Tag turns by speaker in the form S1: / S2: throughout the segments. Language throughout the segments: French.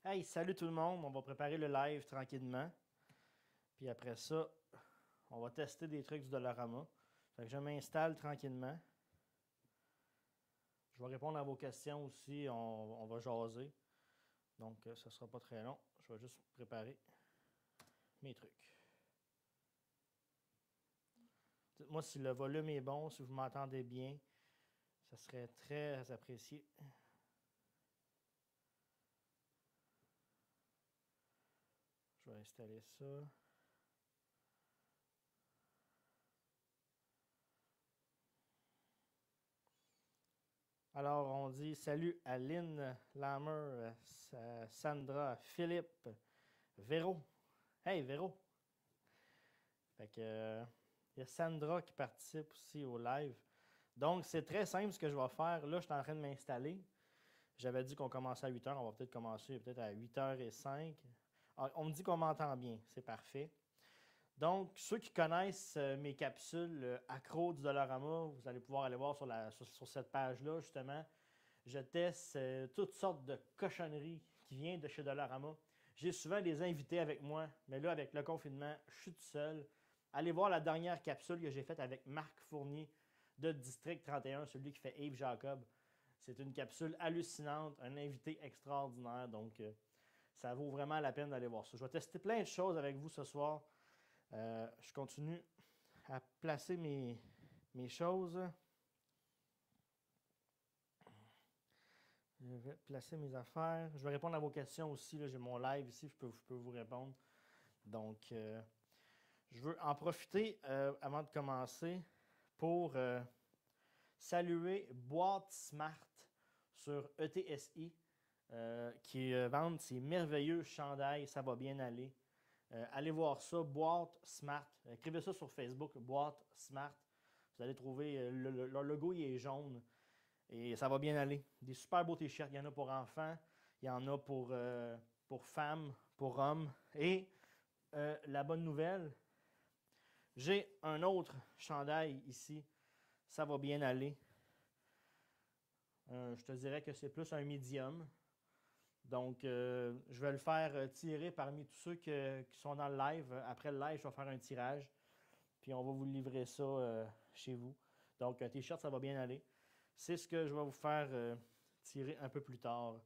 S1: Hey, salut tout le monde, on va préparer le live tranquillement. Puis après ça, on va tester des trucs du Dollarama. Fait que je m'installe tranquillement. Je vais répondre à vos questions aussi, on va jaser. Donc, ce ne sera pas très long. Je vais juste préparer mes trucs. Dites-moi si le volume est bon, si vous m'entendez bien. Ça serait très apprécié. Je vais installer ça. Alors, on dit salut à Lynn, Lammer, Sandra, Philippe, Véro. Hey, Véro! Fait que, il y a Sandra qui participe aussi au live. Donc, c'est très simple ce que je vais faire. Là, je suis en train de m'installer. J'avais dit qu'on commençait à 8 heures. On va peut-être commencer peut-être à 8h05. Ah, on me dit qu'on m'entend bien. C'est parfait. Donc, ceux qui connaissent mes capsules accro du Dollarama, vous allez pouvoir aller voir sur cette page-là, justement. Je teste toutes sortes de cochonneries qui viennent de chez Dollarama. J'ai souvent des invités avec moi, mais là, avec le confinement, je suis tout seul. Allez voir la dernière capsule que j'ai faite avec Marc Fournier de District 31, celui qui fait Yves Jacob. C'est une capsule hallucinante, un invité extraordinaire, donc ça vaut vraiment la peine d'aller voir ça. Je vais tester plein de choses avec vous ce soir. Je continue à placer mes choses. Je vais placer mes affaires. Je vais répondre à vos questions aussi. J'ai mon live ici, je peux vous répondre. Donc, je veux en profiter avant de commencer pour saluer Boîte Smart sur ETSI qui vendent ces merveilleux chandails. Ça va bien aller. Allez voir ça, Boîte Smart. Écrivez ça sur Facebook, Boîte Smart. Vous allez trouver, leur logo il est jaune. Et ça va bien aller. Des super beaux t-shirts. Il y en a pour enfants, il y en a pour femmes, pour hommes. Et la bonne nouvelle, j'ai un autre chandail ici. Ça va bien aller. Je te dirais que c'est plus un medium. Donc, je vais le faire tirer parmi tous ceux qui sont dans le live. Après le live, je vais faire un tirage. Puis on va vous livrer ça chez vous. Donc, un t-shirt, ça va bien aller. C'est ce que je vais vous faire tirer un peu plus tard.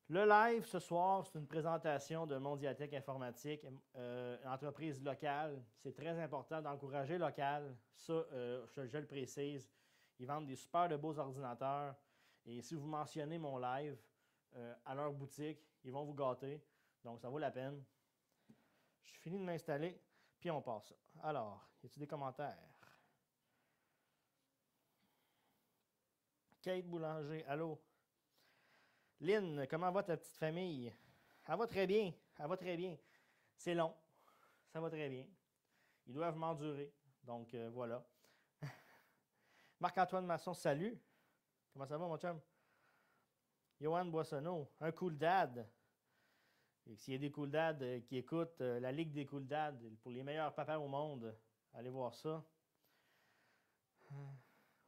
S1: Le live ce soir, c'est une présentation de Mondiatech Informatique, une entreprise locale. C'est très important d'encourager local. Ça, je le précise. Ils vendent des super de beaux ordinateurs. Et si vous mentionnez mon live à leur boutique, ils vont vous gâter. Donc, ça vaut la peine. Je finis de m'installer, puis on passe. Alors, y a-t-il des commentaires? Kate Boulanger, allô? Lynn, comment va ta petite famille? Elle va très bien. Elle va très bien. C'est long. Ça va très bien. Ils doivent m'endurer. Donc, voilà. Marc-Antoine Masson, salut. Comment ça va, mon chum? Johan Boissonneau, un cool dad. Et s'il y a des cool dads qui écoutent la Ligue des cool dads pour les meilleurs papas au monde, allez voir ça.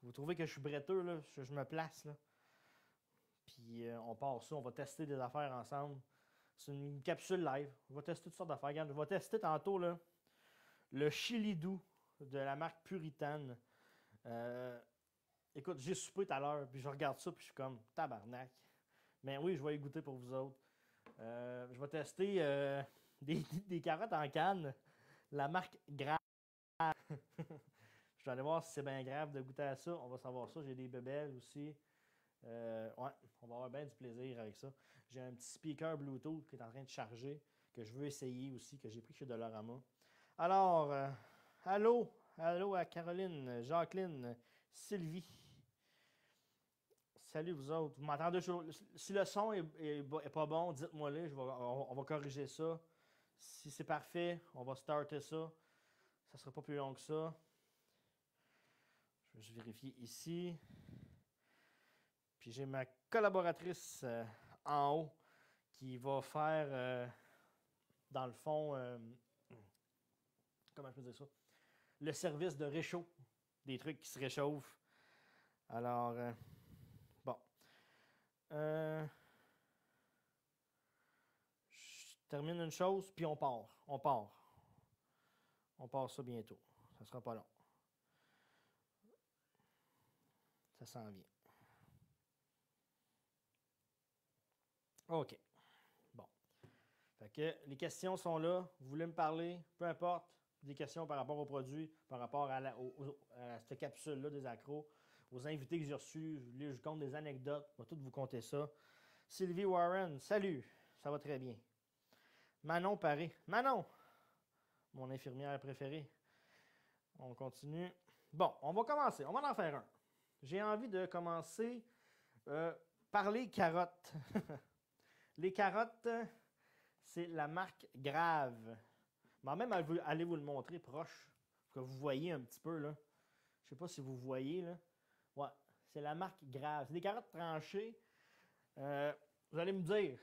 S1: Vous trouvez que je suis bretteux, là? Je me place, là. Puis on part ça, on va tester des affaires ensemble. C'est une capsule live. On va tester toutes sortes d'affaires. Regarde, je vais tester tantôt là, le chili doux de la marque Puritane. Écoute, j'ai soupé tout à l'heure, puis je regarde ça, puis je suis comme tabarnak. Mais oui, je vais y goûter pour vous autres. Je vais tester des carottes en canne, la marque Grave. Je vais aller voir si c'est bien grave de goûter à ça. On va savoir ça. J'ai des bébelles aussi. Ouais, on va avoir bien du plaisir avec ça. J'ai un petit speaker Bluetooth qui est en train de charger, que je veux essayer aussi, que j'ai pris chez Dollarama. Alors, allô à Caroline, Jacqueline, Sylvie. Salut vous autres. Vous m'entendez? Si le son est pas bon, dites-moi-le. On va corriger ça. Si c'est parfait, on va starter ça. Ça ne sera pas plus long que ça. Je vais juste vérifier ici. Puis j'ai ma collaboratrice en haut qui va faire, dans le fond, comment je peux dire ça? Le service de réchaud, des trucs qui se réchauffent. Alors, bon. termine une chose, puis on part. On part. On part ça bientôt. Ça sera pas long. Ça s'en vient. OK. Bon. Fait que les questions sont là. Vous voulez me parler, peu importe, des questions par rapport au produit, par rapport à cette capsule-là des accros, aux invités que j'ai reçus, je vous compte des anecdotes, je vais tout vous compter ça. Sylvie Warren, salut, ça va très bien. Manon Paré, Manon, mon infirmière préférée. On continue. Bon, on va commencer, on va en faire un. J'ai envie de commencer par les carottes. Les carottes, c'est la marque Grave. Mais même, allez vous le montrer proche, pour que vous voyez un petit peu, là. Je ne sais pas si vous voyez, là. Ouais, c'est la marque Grave. C'est des carottes tranchées. Vous allez me dire,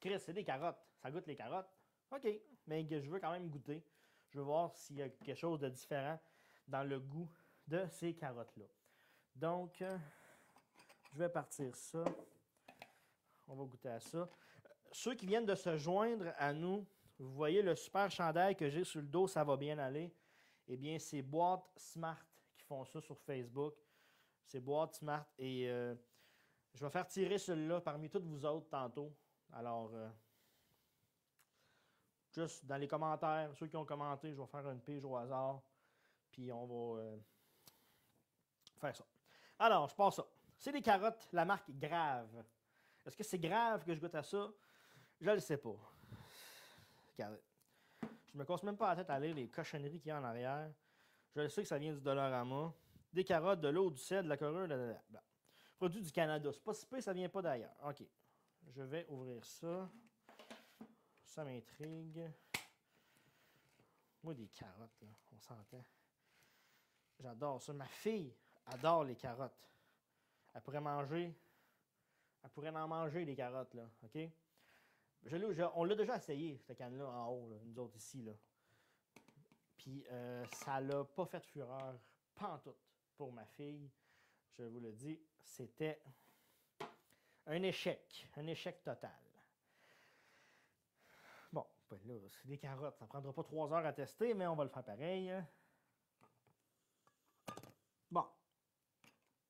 S1: Chris, c'est des carottes. Ça goûte les carottes. OK, mais je veux quand même goûter. Je veux voir s'il y a quelque chose de différent dans le goût de ces carottes-là. Donc, je vais partir ça. On va goûter à ça. Ceux qui viennent de se joindre à nous, vous voyez le super chandail que j'ai sur le dos, ça va bien aller. Eh bien, c'est Boîte Smart qui font ça sur Facebook. C'est Boîte Smart et je vais faire tirer celui-là parmi toutes vous autres tantôt. Alors, juste dans les commentaires, ceux qui ont commenté, je vais faire une pige au hasard. Puis on va faire ça. Alors, je passe ça. C'est des carottes, la marque Grave. Est-ce que c'est grave que je goûte à ça? Je ne le sais pas. Regardez. Je me casse même pas la tête à lire les cochonneries qu'il y a en arrière. Je sais que ça vient du Dollarama. Des carottes, de l'eau, du sel, de la corure, blablabla. Produit du Canada. C'est pas si peu, ça vient pas d'ailleurs. OK. Je vais ouvrir ça. Ça m'intrigue. Moi, des carottes, là, on s'entend. J'adore ça. Ma fille adore les carottes. Elle pourrait en manger des carottes, là. OK? On l'a déjà essayé, cette canne-là, en haut, là, nous autres ici, là. Puis, ça l'a pas fait fureur, pantoute, pour ma fille. Je vous le dis, c'était un échec total. Bon, ben là, c'est des carottes. Ça ne prendra pas 3 heures à tester, mais on va le faire pareil. Bon.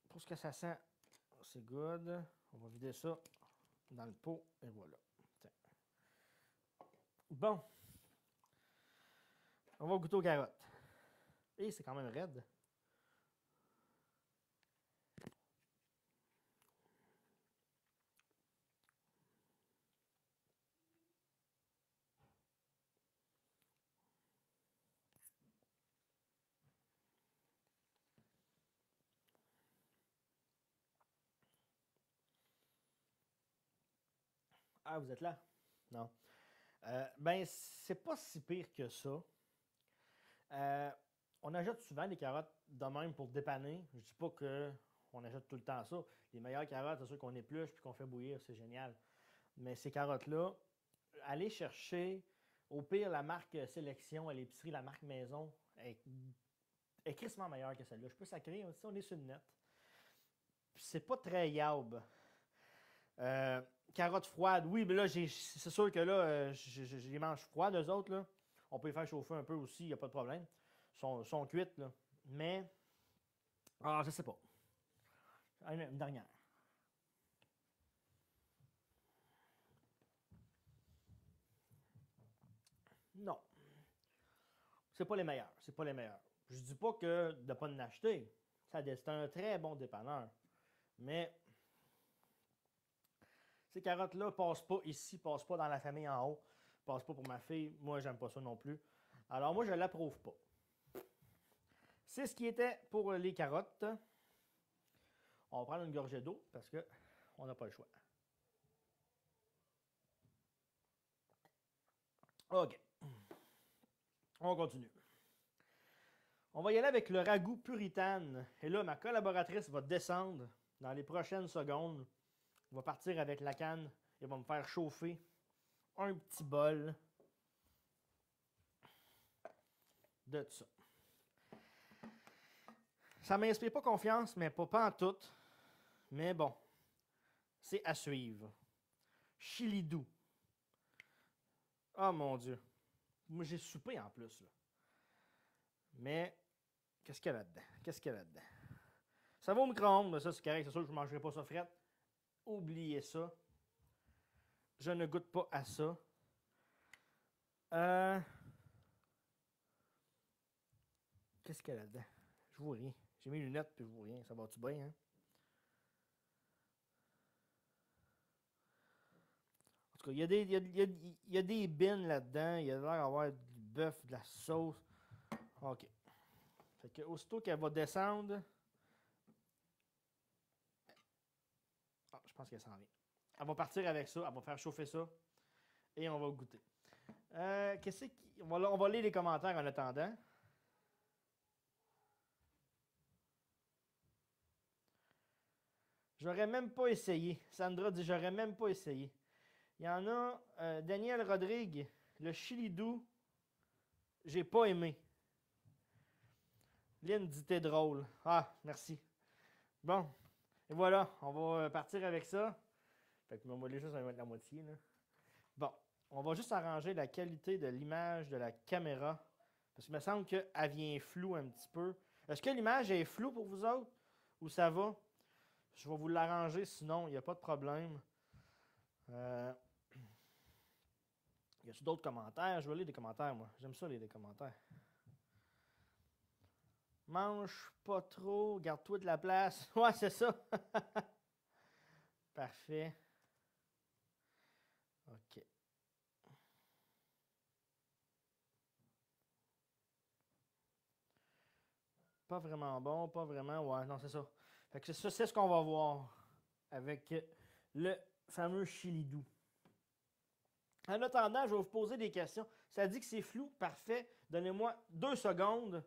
S1: Pour ce que ça sent, c'est good. On va vider ça dans le pot, et voilà. Tiens. Bon. On va goûter aux carottes. Et c'est quand même raide. Ah, vous êtes là? Non. Ben, c'est pas si pire que ça. On achète souvent des carottes de même pour dépanner. Je dis pas qu'on achète tout le temps ça. Les meilleures carottes, c'est sûr qu'on épluche puis qu'on fait bouillir, c'est génial. Mais ces carottes-là, allez chercher, au pire, la marque Sélection à l'épicerie, la marque Maison, est crissement meilleure que celle-là. Je peux sacrer, aussi, on est sur le net. Puis c'est pas très yaube. Carottes froides, oui, mais là, c'est sûr que là, je les mange froides, eux autres, là. On peut les faire chauffer un peu aussi, il n'y a pas de problème. Ils sont cuites, là. Mais, je sais pas. Une dernière. Non. C'est pas les meilleurs. C'est pas les meilleurs. Je dis pas que de ne pas en acheter. C'est un très bon dépanneur. Mais ces carottes-là passent pas ici, passent pas dans la famille en haut, passent pas pour ma fille. Moi, j'aime pas ça non plus. Alors moi, je ne l'approuve pas. C'est ce qui était pour les carottes. On va prendre une gorgée d'eau parce qu'on n'a pas le choix. OK. On continue. On va y aller avec le ragoût puritane. Et là, ma collaboratrice va descendre dans les prochaines secondes. On va partir avec la canne et va me faire chauffer un petit bol de ça. Ça ne m'inspire pas confiance, mais pas en tout. Mais bon, c'est à suivre. Chili doux. Oh mon Dieu. Moi, j'ai soupé en plus, là. Mais, qu'est-ce qu'il y a là-dedans? Qu'est-ce qu'il y a là-dedans? Ça va au micro-ondes, mais ça, c'est correct. C'est sûr que je ne mangerai pas ça fret. Oubliez ça. Je ne goûte pas à ça. Qu'est-ce qu'il y a là-dedans? Je vois rien. J'ai mes lunettes puis je vois rien. Ça va-tu bien, hein? En tout cas, il y a des bines là-dedans. Il y a l'air d'avoir du bœuf, de la sauce. OK. Fait que aussitôt qu'elle va descendre. Ah, je pense qu'elle s'en vient. Elle va partir avec ça. Elle va faire chauffer ça. Et on va goûter. Qu'est-ce qui. On va lire les commentaires en attendant. J'aurais même pas essayé. Sandra dit j'aurais même pas essayé. Il y en a Daniel Rodrigue, le chili doux, j'ai pas aimé. Lynn dit t'es drôle. Ah, merci. Bon, et voilà, on va partir avec ça. Fait que moi, les choses, ça va mettre la moitié. Là. Bon, on va juste arranger la qualité de l'image de la caméra. Parce qu'il me semble qu'elle vient floue un petit peu. Est-ce que l'image est floue pour vous autres? Ou ça va? Je vais vous l'arranger, sinon, il n'y a pas de problème. Y a-t-il d'autres commentaires? Je vais lire des commentaires, moi. J'aime ça, lire des commentaires. Mange pas trop, garde-toi de la place. Ouais, c'est ça. Parfait. OK. Pas vraiment bon, pas vraiment. Ouais, non, c'est ça. Fait que ça, c'est ce qu'on va voir avec le fameux chili doux. En attendant, je vais vous poser des questions. Ça dit que c'est flou, parfait. Donnez-moi 2 secondes.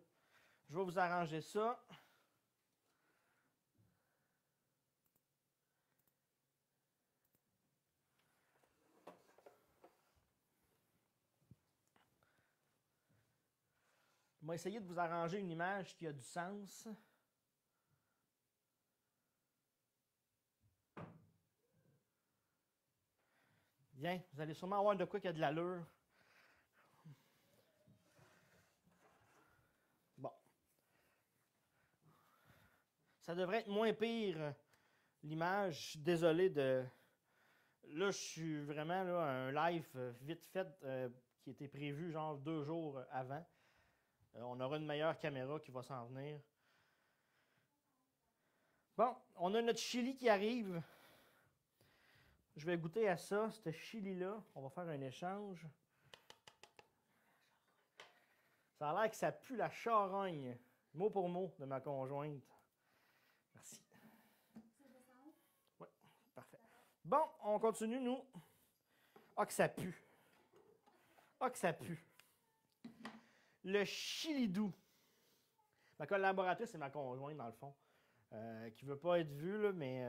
S1: Je vais vous arranger ça. Je vais essayer de vous arranger une image qui a du sens. Bien, vous allez sûrement avoir de quoi qui a de l'allure. Bon. Ça devrait être moins pire, l'image. Désolé de... Là, je suis vraiment là, un live vite fait qui était prévu genre 2 jours avant. On aura une meilleure caméra qui va s'en venir. Bon, on a notre chili qui arrive. Je vais goûter à ça, ce chili-là. On va faire un échange. Ça a l'air que ça pue la charogne, mot pour mot, de ma conjointe. Merci. Oui, parfait. Bon, on continue, nous. Ah, que ça pue. Ah, que ça pue. Le chili doux. Ma collaboratrice, c'est ma conjointe, dans le fond, qui ne veut pas être vue, là, mais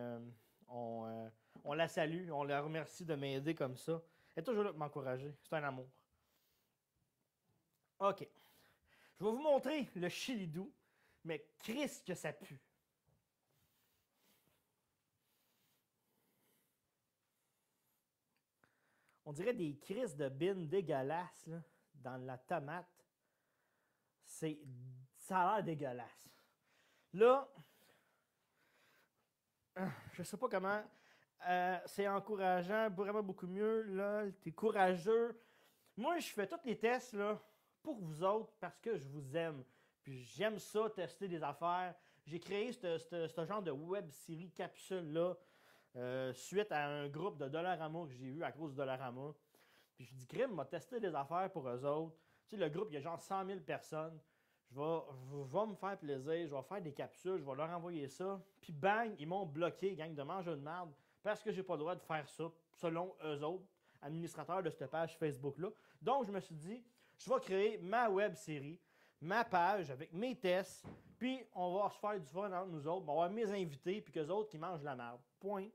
S1: on la salue, on la remercie de m'aider comme ça. Elle est toujours là pour m'encourager. C'est un amour. OK. Je vais vous montrer le chili doux, mais Christ que ça pue. On dirait des crises de bines dégueulasses là, dans la tomate. Ça a l'air dégueulasse. Là, je sais pas comment. C'est encourageant, vraiment beaucoup mieux. Là, t'es courageux. Moi, je fais tous les tests là, pour vous autres parce que je vous aime. Puis j'aime ça, tester des affaires. J'ai créé ce genre de web série capsule-là suite à un groupe de Dollarama que j'ai eu à cause de Dollarama. Puis je dis, crime, m'a testé des affaires pour eux autres. Tu sais, le groupe, il y a genre 100 000 personnes. Je vais me faire plaisir, je vais faire des capsules, je vais leur envoyer ça. Puis bang, ils m'ont bloqué, gang de manger de merde, parce que j'ai pas le droit de faire ça, selon eux autres, administrateurs de cette page Facebook-là. Donc, je me suis dit, je vais créer ma web série, ma page avec mes tests, puis on va se faire du fun entre nous autres. On va avoir mes invités, puis qu'eux autres qui mangent la merde. Point.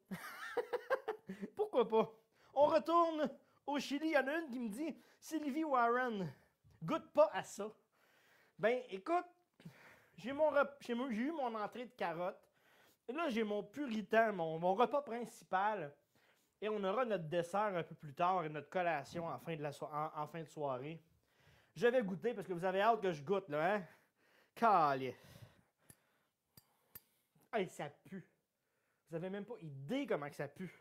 S1: Pourquoi pas? On retourne au Chili. Il y en a une qui me dit, Sylvie Warren, goûte pas à ça. Ben, écoute, j'ai eu mon entrée de carottes. Et là, j'ai mon puritain, mon repas principal. Et on aura notre dessert un peu plus tard et notre collation en fin en fin de soirée. Je vais goûter parce que vous avez hâte que je goûte, là, hein? Calé. Hey, ça pue. Vous avez même pas idée comment que ça pue.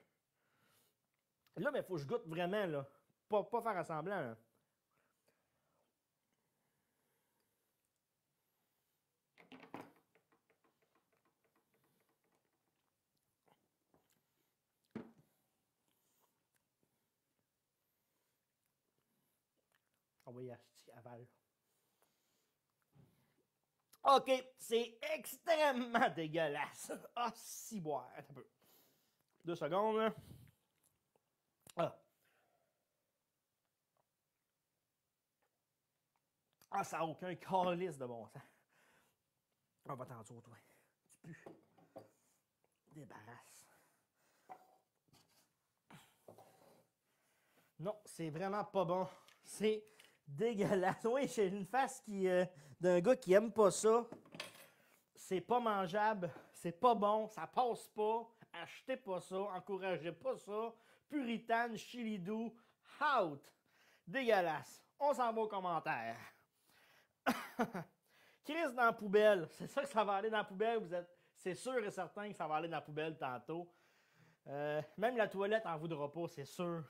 S1: Là, mais il faut que je goûte vraiment, là. Pas faire à semblant, là. Ah oui, aval. OK, c'est extrêmement dégueulasse. Ah, si boire. Attends un peu. 2 secondes, là. Ah. Ah, ça n'a aucun calice de bon sens. On va t'en dire, toi. Tu pues. Débarrasse. Non, c'est vraiment pas bon. C'est dégueulasse. Oui, j'ai une face d'un gars qui aime pas ça. C'est pas mangeable. C'est pas bon. Ça passe pas. Achetez pas ça. Encouragez pas ça. Puritane, chili doux. Out. Dégueulasse. On s'en va aux commentaires. Chris dans la poubelle. C'est ça que ça va aller dans la poubelle. C'est sûr et certain que ça va aller dans la poubelle tantôt. Même la toilette en voudra pas, c'est sûr.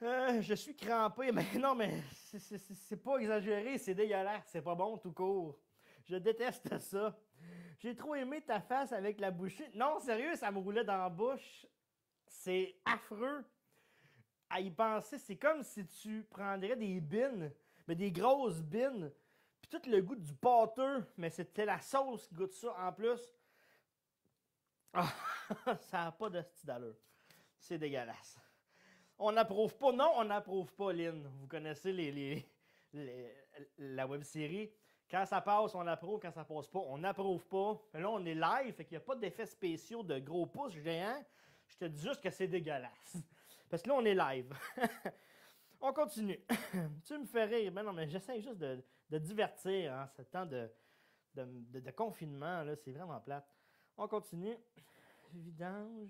S1: Je suis crampé, mais non, mais c'est pas exagéré, c'est dégueulasse, c'est pas bon tout court. Je déteste ça. J'ai trop aimé ta face avec la bouchée. Non, sérieux, ça me roulait dans la bouche. C'est affreux. À y penser, c'est comme si tu prendrais des bines, mais des grosses bines, puis tout le goût du pâteux, mais c'était la sauce qui goûte ça en plus. Ah, ça n'a pas de style d'allure. C'est dégueulasse. On n'approuve pas. Non, on n'approuve pas, Lynn. Vous connaissez la web-série. Quand ça passe, on approuve. Quand ça passe pas, on n'approuve pas. Mais là, on est live, fait qu'il n'y a pas d'effets spéciaux de gros pouces géants. Je te dis juste que c'est dégueulasse. Parce que là, on est live. On continue. Tu me fais rire. Mais non, mais j'essaie juste de divertir en ce temps de confinement. Là, c'est vraiment plate. On continue. Vidange.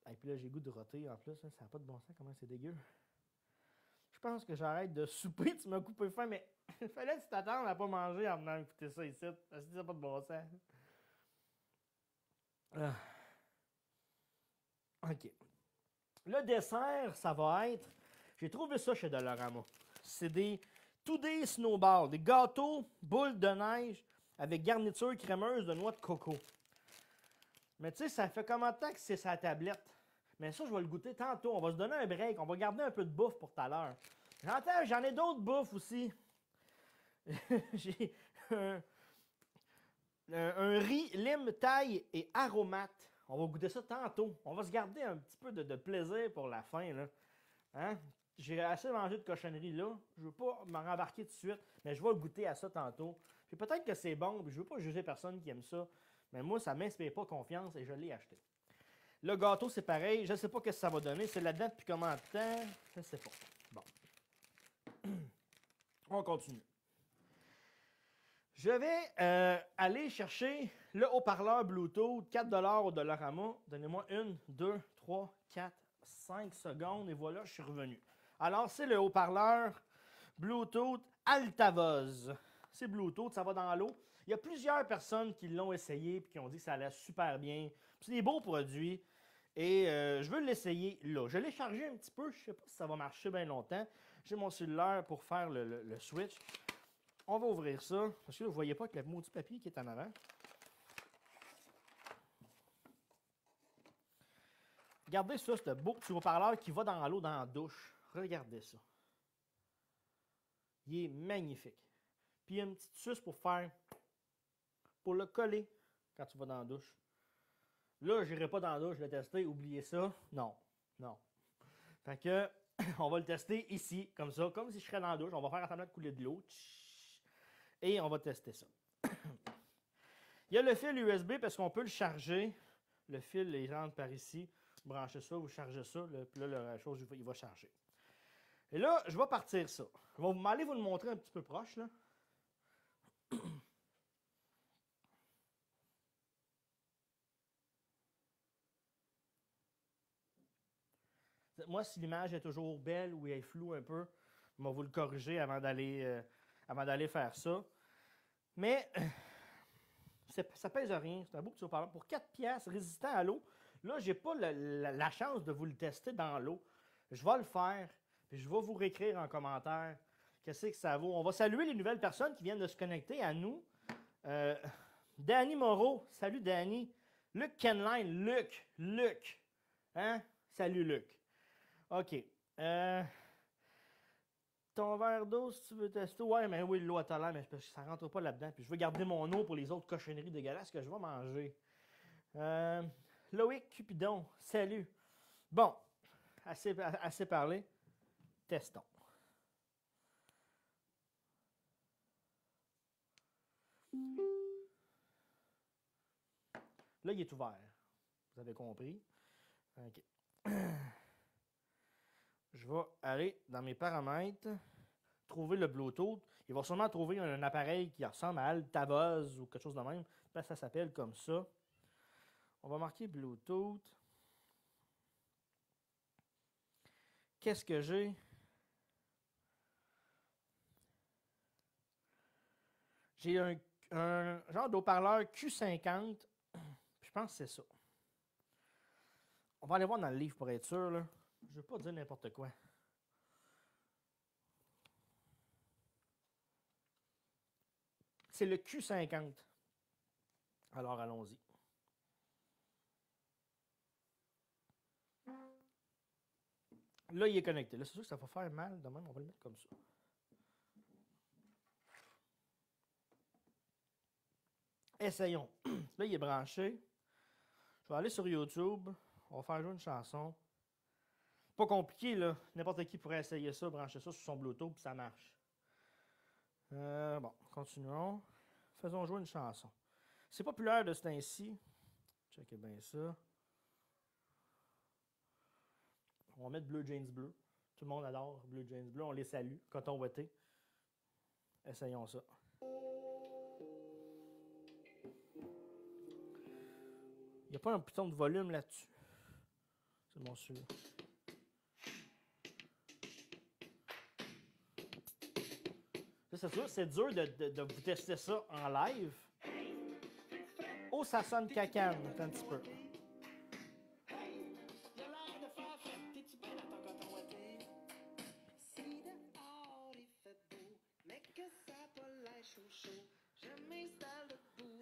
S1: Et puis là, j'ai goût de roter en plus. Hein, ça n'a pas de bon sens. Comment c'est dégueu. Je pense que j'arrête de souper. Tu m'as coupé faim, mais il fallait que tu t'attendes à pas manger en venant écouter ça ici. Parce que ça n'a pas de bon sens. Ah. OK. Le dessert, ça va être... J'ai trouvé ça chez Dollarama. C'est des Today Snowball, des gâteaux boules de neige avec garniture crémeuse de noix de coco. Mais tu sais, ça fait combien de temps que c'est sa tablette? Mais ça, je vais le goûter tantôt. On va se donner un break. On va garder un peu de bouffe pour tout à l'heure. J'en ai d'autres bouffes aussi. J'ai un riz, lime, taille et aromate. On va goûter ça tantôt. On va se garder un petit peu de plaisir pour la fin, là. Hein? J'ai assez mangé de cochonneries là. Je ne veux pas m'en rembarquer tout de suite, mais je vais goûter à ça tantôt. Puis peut-être que c'est bon, puis je ne veux pas juger personne qui aime ça. Mais moi, ça ne m'inspire pas confiance et je l'ai acheté. Le gâteau, c'est pareil. Je ne sais pas ce que ça va donner. C'est là-dedans depuis combien de temps? Je ne sais pas. Bon. On continue. Je vais aller chercher le haut-parleur Bluetooth, 4$ au Dollarama. Donnez-moi 1, 2, 3, 4, 5 secondes et voilà, je suis revenu. Alors, c'est le haut-parleur Bluetooth Altavoz. C'est Bluetooth, ça va dans l'eau. Il y a plusieurs personnes qui l'ont essayé et qui ont dit que ça allait super bien. C'est des beaux produits et je veux l'essayer là. Je l'ai chargé un petit peu, je ne sais pas si ça va marcher bien longtemps. J'ai mon cellulaire pour faire le switch. On va ouvrir ça, parce que là, vous ne voyez pas que le maudit papier qui est en avant. Regardez ça, ce beau petit haut-parleur qui va dans l'eau dans la douche. Regardez ça. Il est magnifique. Puis il y a une petite suce pour le coller quand tu vas dans la douche. Là, je n'irai pas dans la douche le tester, oubliez ça. Non, non. Fait que, on va le tester ici, comme ça, comme si je serais dans la douche. On va faire semblant de couler de l'eau. Et on va tester ça. Il y a le fil USB parce qu'on peut le charger. Le fil, il rentre par ici. Vous branchez ça, vous chargez ça. Puis là, la chose, il va charger. Et là, je vais partir ça. Je vais aller vous le montrer un petit peu proche. Là. Moi, si l'image est toujours belle ou elle est floue un peu, je vais vous le corriger avant d'aller faire ça. Mais ça pèse rien. C'est un beau petit haut-parleur. Pour 4 piastres, résistant à l'eau, là, j'ai pas la chance de vous le tester dans l'eau. Je vais le faire, puis je vais vous réécrire en commentaire qu'est-ce que ça vaut. On va saluer les nouvelles personnes qui viennent de se connecter à nous. Danny Moreau, salut Danny. Luc Kenline, Luc. Hein? Salut Luc. OK. Ton verre d'eau, si tu veux tester. Ouais, mais oui, l'eau à talent, mais ça rentre pas là-dedans. Puis je veux garder mon eau pour les autres cochonneries dégueulasses que je vais manger. Loïc Cupidon, salut. Bon, assez parlé. Testons. Là, il est ouvert. Vous avez compris? OK. Je vais aller dans mes paramètres, trouver le Bluetooth. Il va sûrement trouver un appareil qui ressemble à Altavoz ou quelque chose de même. Ça s'appelle comme ça. On va marquer Bluetooth. Qu'est-ce que j'ai? J'ai un genre d'haut-parleur Q50. Je pense que c'est ça. On va aller voir dans le livre pour être sûr, là. Je ne veux pas dire n'importe quoi. C'est le Q50. Alors, allons-y. Là, il est connecté. Là, c'est sûr que ça va faire mal. De même, on va le mettre comme ça. Essayons. Là, il est branché. Je vais aller sur YouTube. On va faire jouer une chanson. Pas compliqué, là. N'importe qui pourrait essayer ça, brancher ça sur son Bluetooth, puis ça marche. Bon, continuons. Faisons jouer une chanson. C'est populaire de ce temps-ci. Checkez bien ça. On va mettre Bleu Jeans Bleu. Tout le monde adore Bleu Jeans Bleu. On les salue. Coton ouaté. Essayons ça. Il n'y a pas un piton de volume là-dessus. C'est bon celui-là. C'est sûr, c'est dur de vous tester ça en live. Oh, ça sonne cacane. Un petit peu.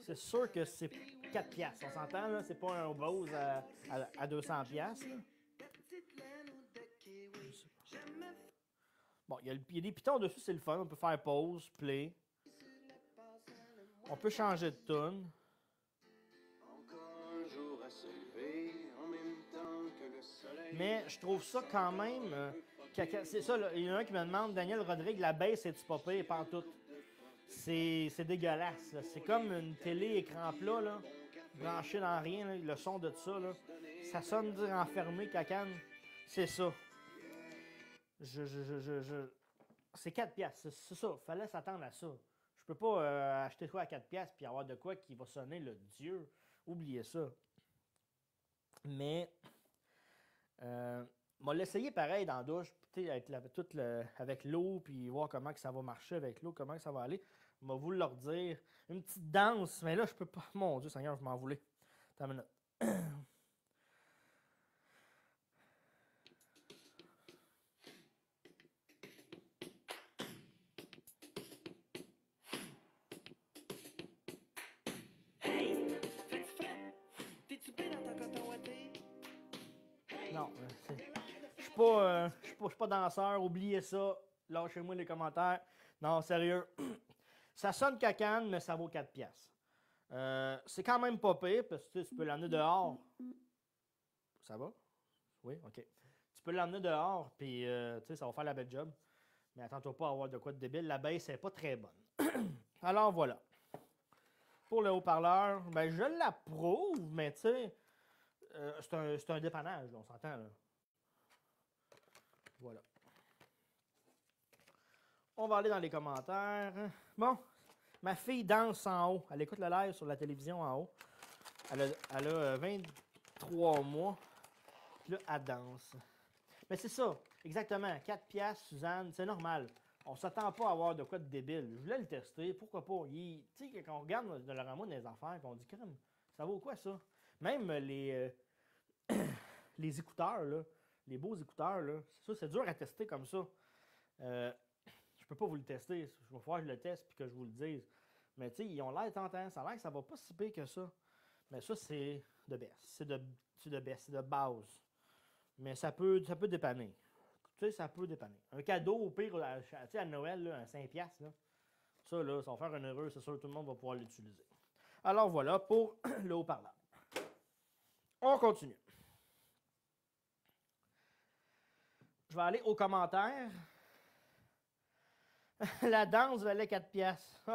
S1: C'est sûr que c'est 4 piastres. On s'entend, là? C'est pas un Bose à 200 piastres. Bon, il y a des pitons dessus, c'est le fun. On peut faire pause, play. On peut changer de tune. Mais je trouve ça quand même... c'est ça, là, il y en a un qui me demande, Daniel Rodrigue, la baisse est-tu pas pire, pantoute? C'est dégueulasse. C'est comme une télé écran plat, là, branché dans rien, là, le son de ça. Là. Ça sonne dire enfermé, cacane. C'est ça. C'est 4 piastres. C'est ça. Fallait s'attendre à ça. Je peux pas acheter quoi à 4 piastres puis avoir de quoi qui va sonner le Dieu. Oubliez ça. Mais, m'a l'essayer pareil dans la douche, avec l'eau, puis voir comment que ça va marcher avec l'eau, comment que ça va aller. M'a voulu leur dire une petite danse, mais là, je peux pas. Mon Dieu, Seigneur, je m'en voulais. Attends une minute. Non, je suis pas danseur, oubliez ça. Lâchez-moi les commentaires. Non, sérieux. Ça sonne cacane, mais ça vaut 4 piastres. C'est quand même pas pire, parce que tu peux l'emmener dehors. Ça va? Oui, OK. Tu peux l'emmener dehors, puis ça va faire la belle job. Mais attends-toi pas à avoir de quoi de débile. La baisse n'est pas très bonne. Alors voilà. Pour le haut-parleur, ben, je l'approuve, mais tu sais, c'est un dépannage, on s'entend là. Voilà. On va aller dans les commentaires. Bon, ma fille danse en haut. Elle écoute le live sur la télévision en haut. Elle a 23 mois. Puis là, elle danse. Mais c'est ça, exactement. 4 piastres, Suzanne, c'est normal. On s'attend pas à avoir de quoi de débile. Je voulais le tester, pourquoi pas? Tu sais, quand on regarde Dollarama dans les affaires, on dit, crème, ça vaut quoi ça? Même les écouteurs, là, les beaux écouteurs, là, ça, c'est dur à tester comme ça. Je peux pas vous le tester. Je vais falloir que je le teste et que je vous le dise. Mais tu sais, ils ont l'air tentants. Ça a l'air que ça va pas si pire que ça. Mais ça, c'est de baisse. C'est de baisse, c'est de base. Mais ça peut dépanner. Tu sais, ça peut dépanner. Un cadeau, au pire, tu sais, à Noël, là, un 5$, là, ça, là, ça va faire un heureux. C'est sûr que tout le monde va pouvoir l'utiliser. Alors voilà pour le haut-parleur. On continue. Je vais aller aux commentaires. La danse valait 4 piastres.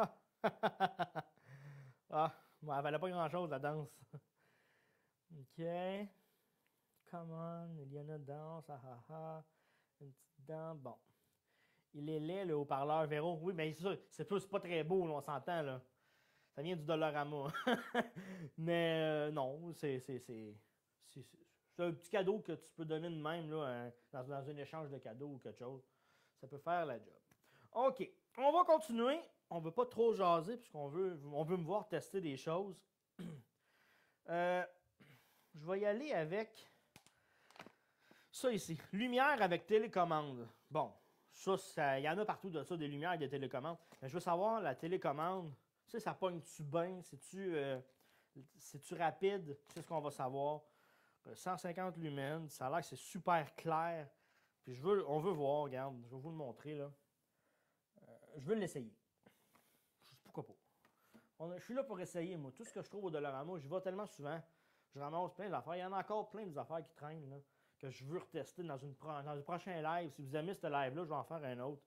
S1: Ah, bon, elle valait pas grand-chose, la danse. OK. Come on, Eliana danse. Ah, ah, ah. Une petite dent. Bon. Il est laid, le haut-parleur Véro. Oui, mais c'est pas très beau, là, on s'entend, là. Ça vient du Dollarama. Mais non, c'est un petit cadeau que tu peux donner de même, là, dans un échange de cadeaux ou quelque chose. Ça peut faire la job. OK. On va continuer. On ne veut pas trop jaser puisqu'on veut me voir tester des choses. Je vais y aller avec ça ici. Lumière avec télécommande. Bon, ça, il y en a partout de ça, des lumières et des télécommandes. Mais je veux savoir, la télécommande, tu sais, ça pogne-tu bien? C'est-tu rapide? C'est ce qu'on va savoir. 150 lumens, ça a l'air que c'est super clair. Puis on veut voir, regarde, je vais vous le montrer là. Je veux l'essayer. Pourquoi pas? Je suis là pour essayer, moi. Tout ce que je trouve au Dollarama, j'y vais tellement souvent. Je ramasse plein d'affaires. Il y en a encore plein d'affaires qui traînent là, que je veux retester dans un prochain live. Si vous aimez ce live-là, je vais en faire un autre.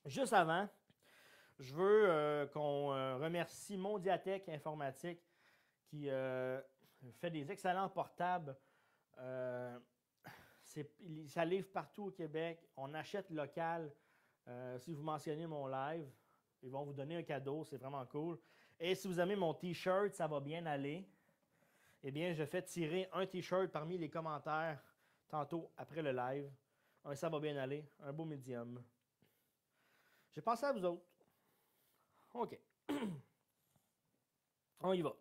S1: Juste avant, je veux qu'on remercie Mondiatech Informatique qui fait des excellents portables. Ça livre partout au Québec. On achète local. Si vous mentionnez mon live, ils vont vous donner un cadeau. C'est vraiment cool. Et si vous aimez mon T-shirt, ça va bien aller. Eh bien, je fais tirer un T-shirt parmi les commentaires tantôt après le live. Un ça va bien aller. Un beau médium. J'ai pensé à vous autres. OK. On y va.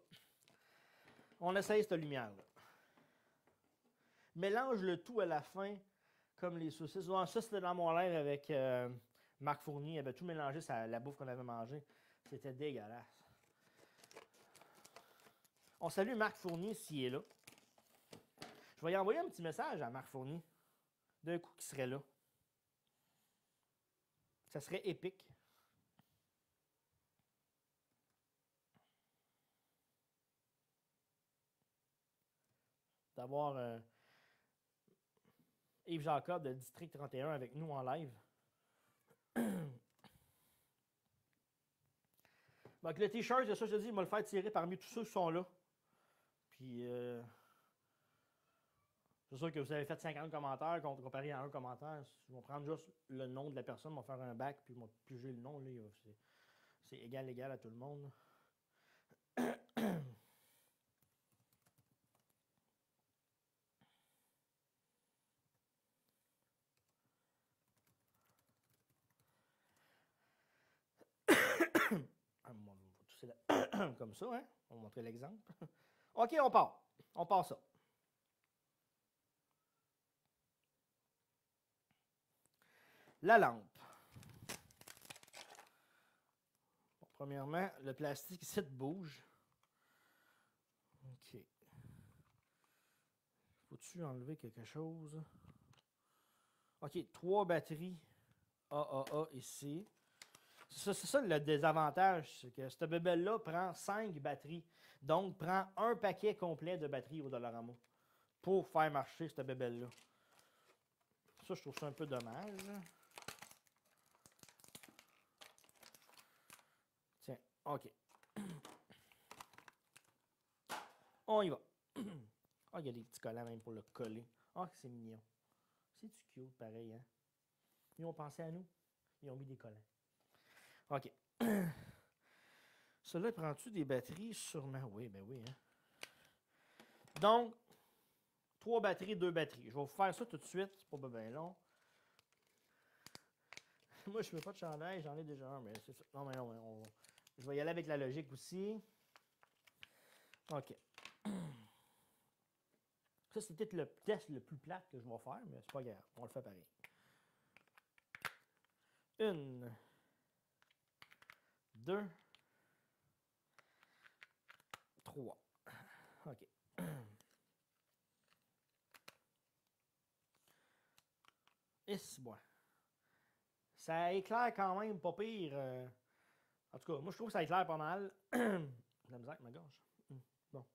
S1: On essaye cette lumière-là. Mélange le tout à la fin, comme les saucisses. Ça, c'était dans mon live avec Marc Fournier. Il avait tout mélangé, la bouffe qu'on avait mangée. C'était dégueulasse. On salue Marc Fournier s'il est là. Je vais y envoyer un petit message à Marc Fournier. D'un coup, qui serait là. Ça serait épique. D'avoir Yves Jacob de District 31 avec nous en live. Donc, le t-shirt, c'est ça, je te dis, il va le faire tirer parmi tous ceux qui sont là. Puis, c'est sûr que vous avez fait 50 commentaires comparé à un commentaire. Ils vont prendre juste le nom de la personne, ils vont faire un bac, puis ils vont piger le nom. C'est égal à tout le monde. Comme ça, hein? On va montrer l'exemple. OK, on part. On part ça. La lampe. Bon, premièrement, le plastique ici bouge. OK. Faut-tu enlever quelque chose? OK, 3 batteries AAA ici. C'est ça le désavantage, c'est que cette bébelle-là prend 5 batteries. Donc, prend un paquet complet de batteries au Dollarama pour faire marcher cette bébelle-là. Ça, je trouve ça un peu dommage. Tiens, OK. On y va. Ah, il y a des petits collants même pour le coller. Ah, c'est mignon. C'est-tu cute, pareil, hein? Ils ont pensé à nous. Ils ont mis des collants. OK. Cela prend-tu des batteries? Sûrement. Oui, ben oui. Hein? Donc, 3 batteries, 2 batteries. Je vais vous faire ça tout de suite, c'est pas bien long. Moi, je ne fais pas de chandail, j'en ai déjà un, mais c'est ça. Non, mais je vais y aller avec la logique aussi. OK. Ça, c'est peut-être le test le plus plate que je vais faire, mais c'est pas grave. On le fait pareil. 1, 2, 3. OK. Et c'est bon. Ça éclaire quand même pas pire. En tout cas, moi, je trouve que ça éclaire pas mal. La misère avec ma gorge. Bon.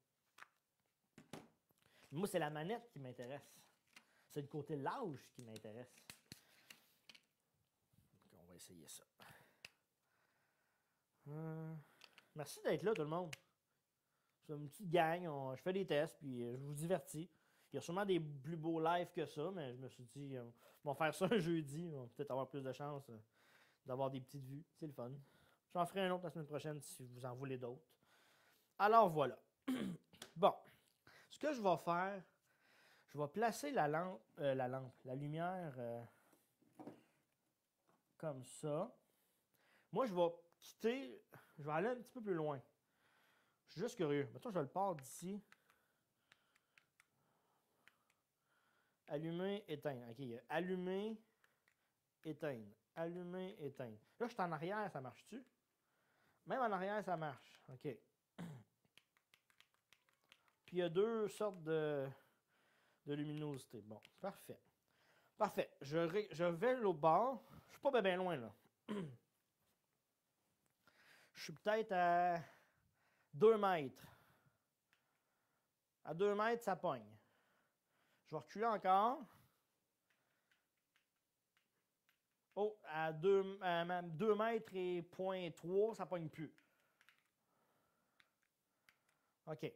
S1: Moi, c'est la manette qui m'intéresse. C'est le côté large qui m'intéresse. Donc, on va essayer ça. Merci d'être là, tout le monde. C'est une petite gang. Je fais des tests, puis je vous divertis. Il y a sûrement des plus beaux lives que ça, mais je me suis dit, on va faire ça un jeudi. On va peut-être avoir plus de chance d'avoir des petites vues. C'est le fun. J'en ferai un autre la semaine prochaine si vous en voulez d'autres. Alors voilà. Bon. Ce que je vais faire, je vais placer la lumière comme ça. Moi, je vais aller un petit peu plus loin. Je suis juste curieux. Mettons, je le pars d'ici. Allumer, éteindre. OK, il y a allumer, éteindre. Allumer, éteindre. Là, je suis en arrière, ça marche-tu? Même en arrière, ça marche. OK. Puis il y a 2 sortes de luminosité. Bon, parfait. Parfait. Je vais l'autre bord. Je suis pas bien loin, là. Je suis peut-être à 2 mètres. À 2 mètres, ça pogne. Je vais reculer encore. Oh, à 2 mètres et 0.3, ça pogne plus. OK.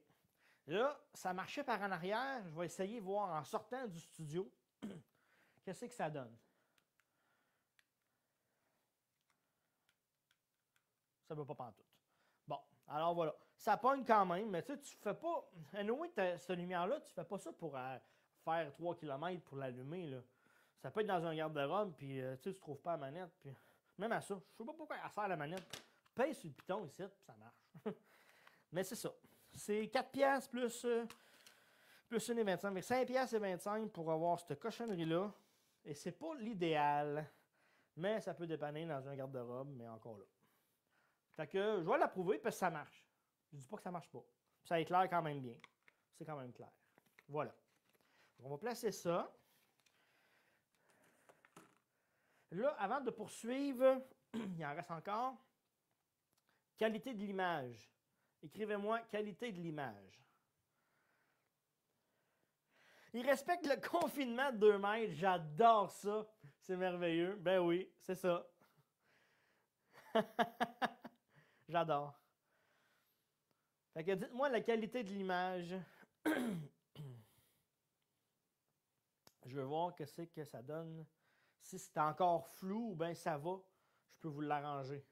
S1: Là, ça marchait par en arrière. Je vais essayer de voir en sortant du studio qu'est-ce que ça donne. Ça ne veut pas pantoute. Bon, alors voilà. Ça pogne quand même, mais tu sais, tu fais pas. Anyway, cette lumière-là, tu fais pas ça pour faire 3 km pour l'allumer, là. Ça peut être dans un garde-robe, puis tu ne trouves pas la manette. Puis même à ça, je ne sais pas pourquoi elle sert la manette. Pèse sur le piton ici, puis ça marche. Mais c'est ça. C'est 4 piastres plus 1,25. Mais 5 piastres et 25 pour avoir cette cochonnerie-là. Et c'est pas l'idéal. Mais ça peut dépanner dans un garde-robe, mais encore là. Fait que je vais l'approuver parce que ça marche. Je dis pas que ça marche pas. Ça éclaire quand même bien. C'est quand même clair. Voilà. On va placer ça. Là, avant de poursuivre, il en reste encore. Qualité de l'image. Écrivez-moi qualité de l'image. Il respecte le confinement de 2 mètres. J'adore ça. C'est merveilleux. Ben oui, c'est ça. J'adore. Fait que dites-moi la qualité de l'image. Je veux voir qu'est-ce que ça donne. Si c'est encore flou ou bien ça va, je peux vous l'arranger.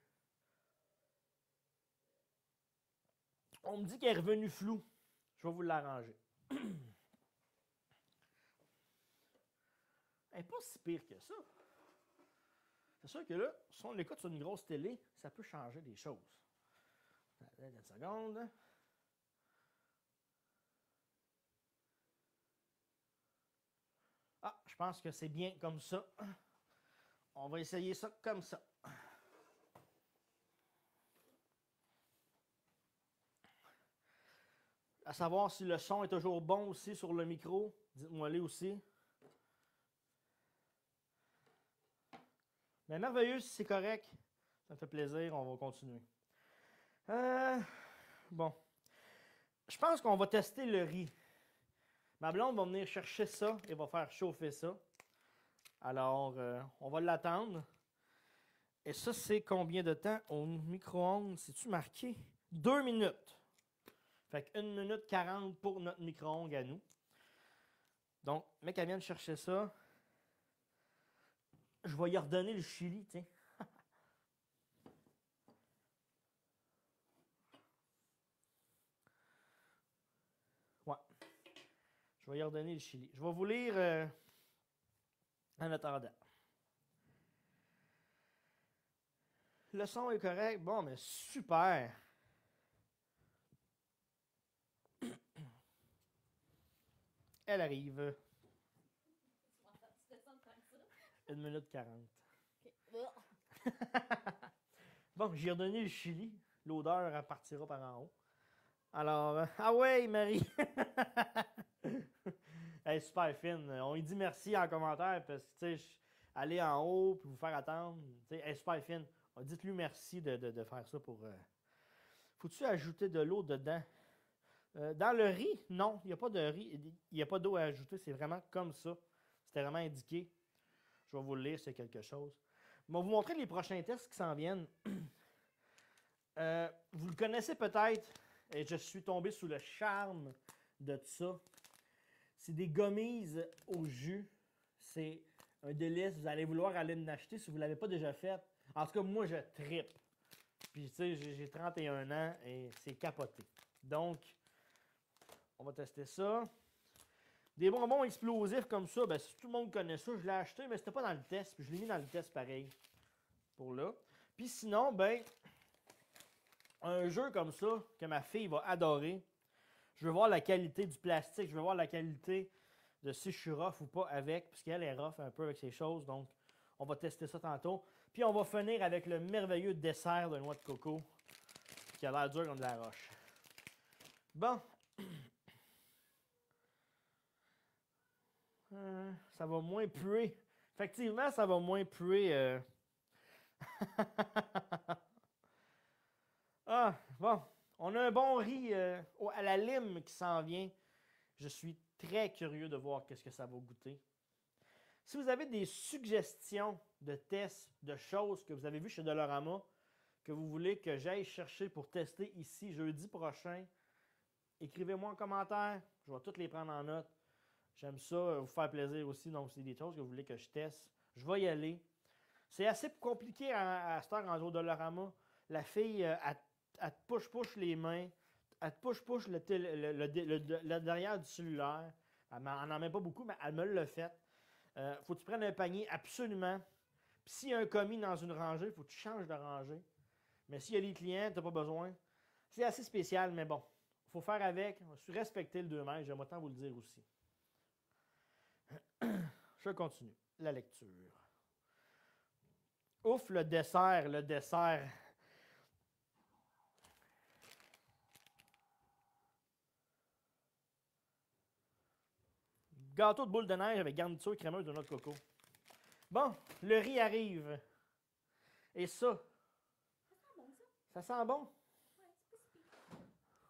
S1: On me dit qu'elle est revenue floue. Je vais vous l'arranger. Elle n'est pas si pire que ça. C'est sûr que là, si on l'écoute sur une grosse télé, ça peut changer des choses. Attendez une seconde. Ah, je pense que c'est bien comme ça. On va essayer ça comme ça. À savoir si le son est toujours bon aussi sur le micro. Dites-moi-le aussi. Mais merveilleux si c'est correct. Ça me fait plaisir. On va continuer. Bon. Je pense qu'on va tester le riz. Ma blonde va venir chercher ça et va faire chauffer ça. Alors, on va l'attendre. Et ça, c'est combien de temps au micro-ondes? C'est-tu marqué? 2 minutes. Fait que 1 minute 40 pour notre micro-ondes à nous. Donc, mec, elle vient de chercher ça. Je vais y redonner le chili, tiens. Ouais. Je vais y redonner le chili. Je vais vous lire en attendant. Le son est correct. Bon, mais super. Elle arrive. 1 minute 40. Bon, j'ai redonné le chili. L'odeur, elle partira par en haut. Alors, ah ouais, Marie! Elle est super fine. On lui dit merci en commentaire parce que, tu sais, aller en haut puis vous faire attendre. Elle est super fine. Dites-lui merci de faire ça pour. Faut-tu ajouter de l'eau dedans? Dans le riz, non, il n'y a pas de riz. Il n'y a pas d'eau à ajouter. C'est vraiment comme ça. C'était vraiment indiqué. Je vais vous le lire, c'est quelque chose. Je vais vous montrer les prochains tests qui s'en viennent. Vous le connaissez peut-être, et je suis tombé sous le charme de tout ça. C'est des gummies au jus. C'est un délice. Vous allez vouloir aller en acheter si vous ne l'avez pas déjà fait. En tout cas, moi, je trippe. Puis, tu sais, j'ai 31 ans et c'est capoté. Donc, on va tester ça. Des bonbons explosifs comme ça, ben, si tout le monde connaît ça, je l'ai acheté, mais c'était pas dans le test. Puis je l'ai mis dans le test pareil. Pour là. Puis sinon, ben, un jeu comme ça, que ma fille va adorer. Je veux voir la qualité du plastique. Je veux voir la qualité de si je suis rough ou pas avec. Puisqu'elle est rough un peu avec ces choses. Donc, on va tester ça tantôt. Puis on va finir avec le merveilleux dessert de noix de coco. Qui a l'air dur comme de la roche. Bon. Ça va moins puer. Effectivement, ça va moins puer. Ah, bon. On a un bon riz à la lime qui s'en vient. Je suis très curieux de voir qu'est-ce que ça va goûter. Si vous avez des suggestions de tests, de choses que vous avez vues chez Dollarama, que vous voulez que j'aille chercher pour tester ici jeudi prochain, écrivez-moi en commentaire. Je vais toutes les prendre en note. J'aime ça, vous faire plaisir aussi. Donc, c'est des choses que vous voulez que je teste. Je vais y aller. C'est assez compliqué à cette heure en Dollarama. La fille, elle te push les mains. Elle te push le derrière du cellulaire. Elle n'en met pas beaucoup, mais elle me l'a fait. Faut que tu prennes un panier absolument. Puis s'il y a un commis dans une rangée, il faut que tu changes de rangée. Mais s'il y a des clients, tu n'as pas besoin. C'est assez spécial, mais bon. Il faut faire avec. Respecter le 2 mètres, j'aimerais tant vous le dire aussi. Je continue. La lecture. Ouf, le dessert, le dessert. Gâteau de boule de neige avec garniture crémeuse de noix de coco. Bon, le riz arrive. Et ça. Ça sent bon?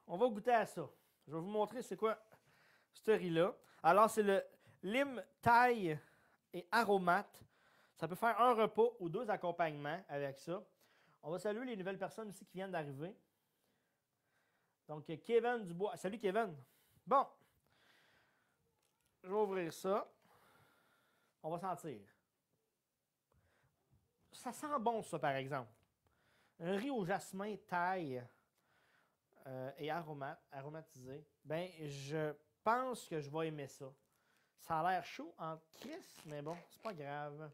S1: On va goûter à ça. Je vais vous montrer c'est quoi ce riz-là. Alors, c'est le lime, thaï et aromate. Ça peut faire un repas ou 2 accompagnements avec ça. On va saluer les nouvelles personnes ici qui viennent d'arriver. Donc, Kevin Dubois. Salut, Kevin. Bon. Je vais ouvrir ça. On va sentir. Ça sent bon, ça, par exemple. Un riz au jasmin, thaï et aromatisé. Ben, je pense que je vais aimer ça. Ça a l'air chaud en crise, mais bon, c'est pas grave.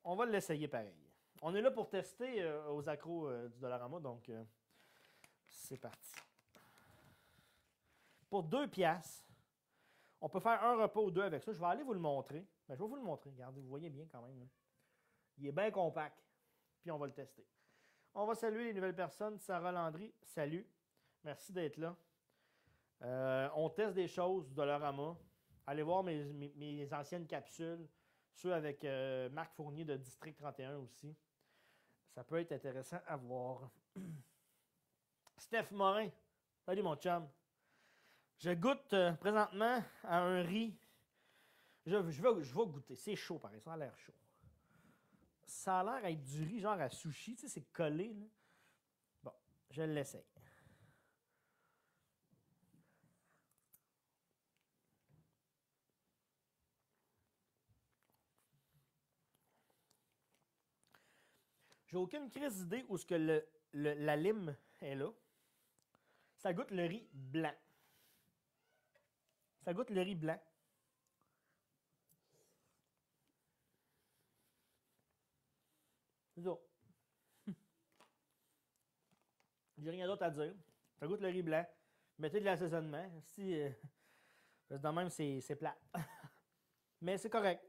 S1: On va l'essayer pareil. On est là pour tester aux accros du Dollarama, donc c'est parti. Pour 2 piastres, on peut faire un repas ou 2 avec ça. Je vais aller vous le montrer. Ben, je vais vous le montrer. Regardez, vous voyez bien quand même. Hein. Il est bien compact. Puis on va le tester. On va saluer les nouvelles personnes. Sarah Landry, salut. Merci d'être là. On teste des choses du Dollarama. Allez voir mes anciennes capsules. Ceux avec Marc Fournier de District 31 aussi. Ça peut être intéressant à voir. Steph Morin. Salut mon chum. Je goûte présentement à un riz. Je vais goûter. C'est chaud pareil. Ça a l'air chaud. Ça a l'air d'être du riz genre à sushi. Tu sais, c'est collé. Là. Bon, je l'essaye. J'ai aucune crise d'idée où ce que la lime est là. Ça goûte le riz blanc. Ça goûte le riz blanc. C'est ça. J'ai rien d'autre à dire. Ça goûte le riz blanc. Mettez de l'assaisonnement. Si, dans même, c'est plat. Mais c'est correct.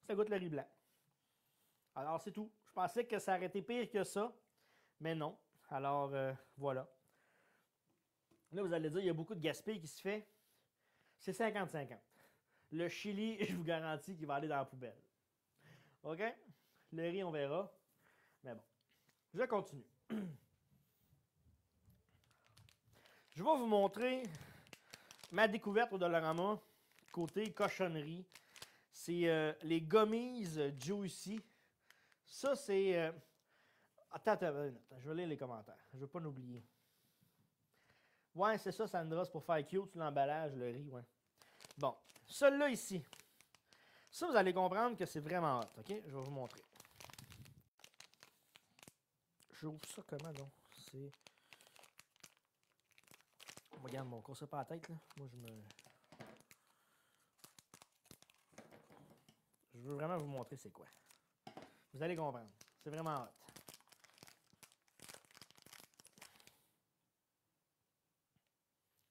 S1: Ça goûte le riz blanc. Alors, c'est tout. Je pensais que ça aurait été pire que ça. Mais non. Alors, voilà. Là, vous allez dire, il y a beaucoup de gaspillage qui se fait. C'est 50-50. Le chili, je vous garantis qu'il va aller dans la poubelle. OK? Le riz, on verra. Mais bon. Je continue. Je vais vous montrer ma découverte au Dollarama côté cochonnerie. C'est les gummies Juicy. Ça, c'est... Attends, je vais lire les commentaires. Je ne veux pas l'oublier. Ouais, c'est ça, Sandra, c'est pour faire cute sur l'emballage, le riz, ouais. Bon, celui-là ici. Ça, vous allez comprendre que c'est vraiment hot, OK? Je vais vous montrer. J'ouvre ça comment, donc? C'est... Regarde, mon cours, c'est pas la tête, là. Moi, je veux vraiment vous montrer c'est quoi. Vous allez comprendre. C'est vraiment hot.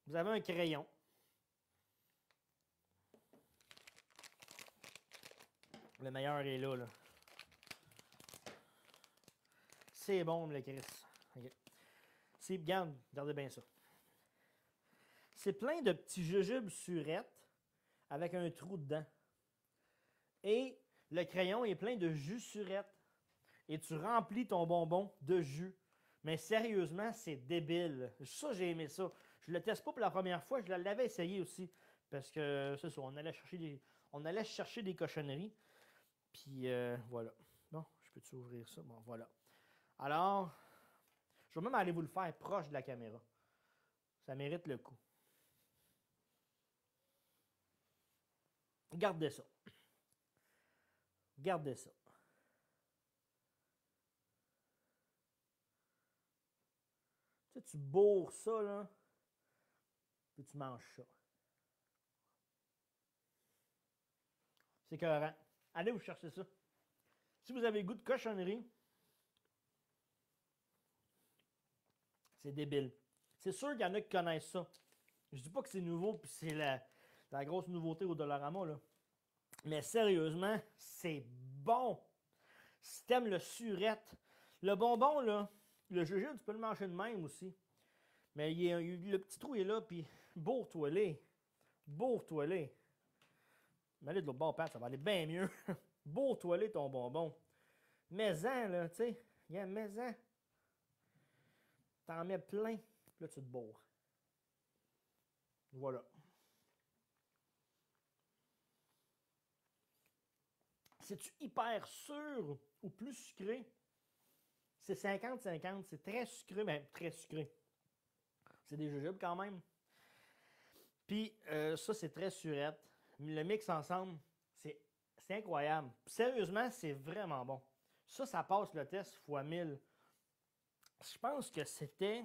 S1: Vous avez un crayon. Le meilleur est là, là. C'est bon, le Chris. Okay. C'est, regardez bien ça. C'est plein de petits jujubes surettes avec un trou dedans. Et le crayon est plein de jus surette. Et tu remplis ton bonbon de jus. Mais sérieusement, c'est débile. Ça, j'ai aimé ça. Je le teste pas pour la première fois. Je l'avais essayé aussi. Parce que, c'est ça, on allait chercher des cochonneries. Puis, voilà. Bon, je peux-tu ouvrir ça? Bon, voilà. Alors, je vais même aller vous le faire proche de la caméra. Ça mérite le coup. Regardez ça. Regardez ça. Tu sais, tu bourres ça, là, puis tu manges ça. C'est écœurant. Allez vous chercher ça. Si vous avez le goût de cochonnerie, c'est débile. C'est sûr qu'il y en a qui connaissent ça. Je dis pas que c'est nouveau, puis c'est la grosse nouveauté au Dollarama, là. Mais sérieusement, c'est bon. Si t'aimes le surette, le bonbon, là, le jujube, tu peux le manger de même aussi. Mais le petit trou est là, puis bourre-toi-les. Bourre-toi-les. Mais là, de l'autre bord, Pat, ça va aller bien mieux. Bourre-toi-les ton bonbon. Mets-en, là, tu sais. Mets-en. T'en mets plein. Là, tu te bourres. Voilà. C'est-tu hyper sûr ou plus sucré? C'est 50-50. C'est très sucré, mais très sucré. C'est des jujubes quand même. Puis ça, c'est très surette. Le mix ensemble, c'est incroyable. Sérieusement, c'est vraiment bon. Ça passe le test x 1000. Je pense que c'était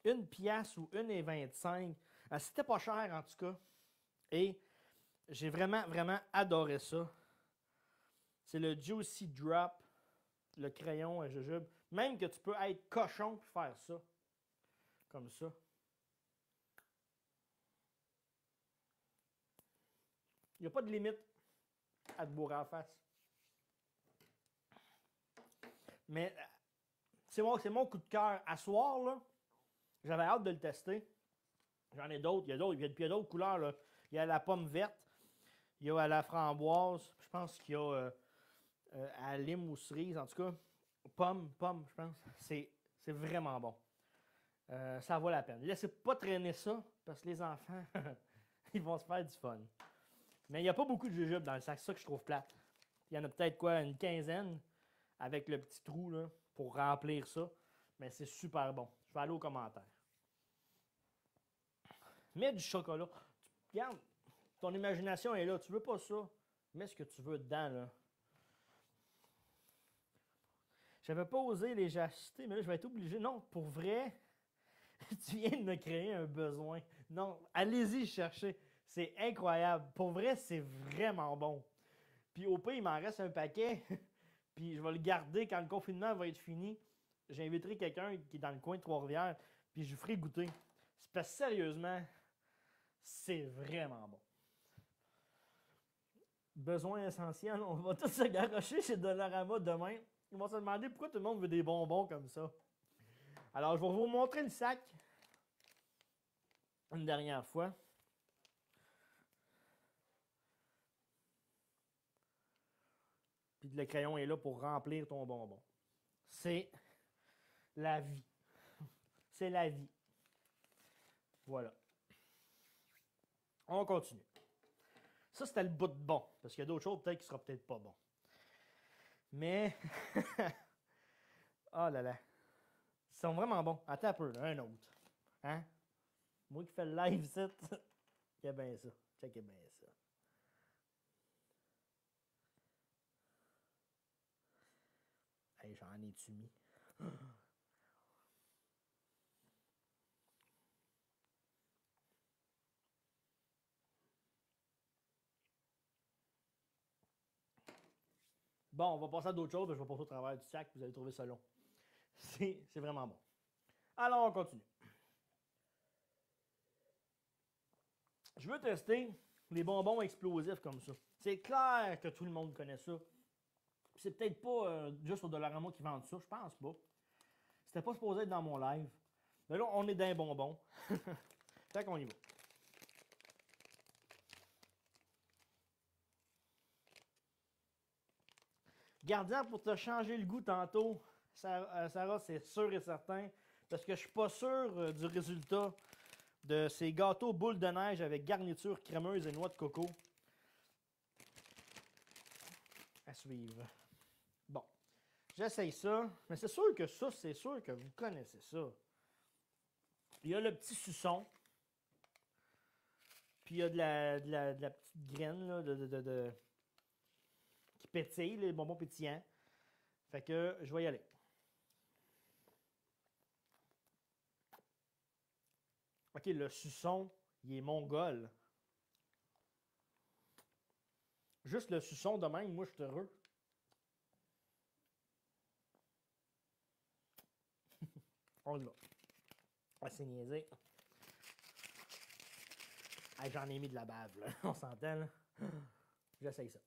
S1: 1 piastre ou 1,25. C'était pas cher en tout cas. Et j'ai vraiment, vraiment adoré ça. C'est le Juicy Drop, le crayon à jujube. Même que tu peux être cochon et faire ça. Comme ça. Il n'y a pas de limite à te bourrer en face. Mais c'est mon coup de cœur. À soir, là, j'avais hâte de le tester. J'en ai d'autres. Il y a d'autres couleurs. Là. Il y a la pomme verte. Il y a à la framboise. Je pense qu'il y a à la lime ou cerise. En tout cas, pomme, je pense. C'est vraiment bon. Ça vaut la peine. Laissez pas traîner ça parce que les enfants, ils vont se faire du fun. Mais il n'y a pas beaucoup de jujubes dans le sac. C'est ça que je trouve plate. Il y en a peut-être quoi, une quinzaine avec le petit trou là, pour remplir ça. Mais c'est super bon. Je vais aller aux commentaires. Mets du chocolat. Regarde, ton imagination est là. Tu veux pas ça? Mets ce que tu veux dedans, là. J'avais pas osé les acheter, mais là, je vais être obligé. Non, pour vrai, tu viens de me créer un besoin. Non, allez-y chercher. C'est incroyable. Pour vrai, c'est vraiment bon. Puis au pire, il m'en reste un paquet. Puis je vais le garder quand le confinement va être fini. J'inviterai quelqu'un qui est dans le coin de Trois-Rivières. Puis je lui ferai goûter. C'est parce que sérieusement, c'est vraiment bon. Besoin essentiel, on va tous se garrocher chez Dollarama demain. Ils vont se demander pourquoi tout le monde veut des bonbons comme ça. Alors, je vais vous montrer le sac une dernière fois. Puis le crayon est là pour remplir ton bonbon. C'est la vie. C'est la vie. Voilà. On continue. Ça, c'était le bout de bon. Parce qu'il y a d'autres choses peut-être qui ne sera peut-être pas bon. Mais... oh là là. Ils sont vraiment bons. Attends un peu, là, un autre. Hein? Moi qui fais le live, c'est... Il y a bien ça. Checkez bien ça. Hey, j'en ai-tu mis? Bon, on va passer à d'autres choses, je vais passer au travers du sac, vous allez trouver ça long. C'est vraiment bon. Alors, on continue. Je veux tester les bonbons explosifs comme ça. C'est clair que tout le monde connaît ça. C'est peut-être pas juste au Dollarama qui vendent ça, je pense pas. C'était pas supposé être dans mon live. Mais là, on est dans les bonbons. Fait qu'on y va. Gardien, pour te changer le goût tantôt, Sarah, c'est sûr et certain. Parce que je suis pas sûr du résultat de ces gâteaux boules de neige avec garniture crémeuse et noix de coco. À suivre. Bon. J'essaye ça. Mais c'est sûr que ça, c'est sûr que vous connaissez ça. Il y a le petit suçon. Puis il y a de la petite graine là, qui pétille, les bonbons pétillants. Fait que je vais y aller. OK, le suçon, il est mongol. Juste le suçon de même, moi, je suis heureux. On y va. Ah, c'est niaisé. Ah, j'en ai mis de la bave, là. On s'entend, là. J'essaye ça.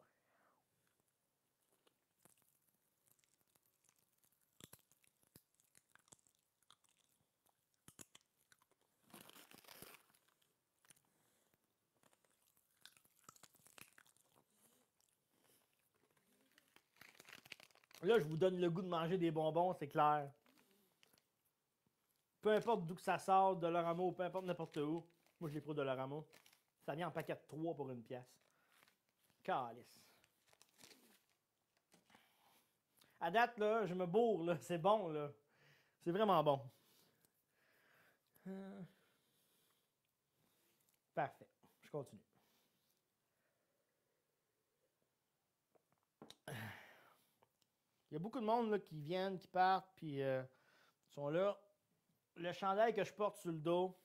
S1: Là, je vous donne le goût de manger des bonbons, c'est clair. Peu importe d'où que ça sort, Dollarama ou peu importe n'importe où. Moi, je l'ai pris au Dollarama. Ça vient en paquet de 3 pour une pièce. Calice. À date, là, je me bourre, là. C'est bon, là. C'est vraiment bon. Parfait. Je continue. Il y a beaucoup de monde là, qui viennent, qui partent, puis sont là. Le chandail que je porte sur le dos,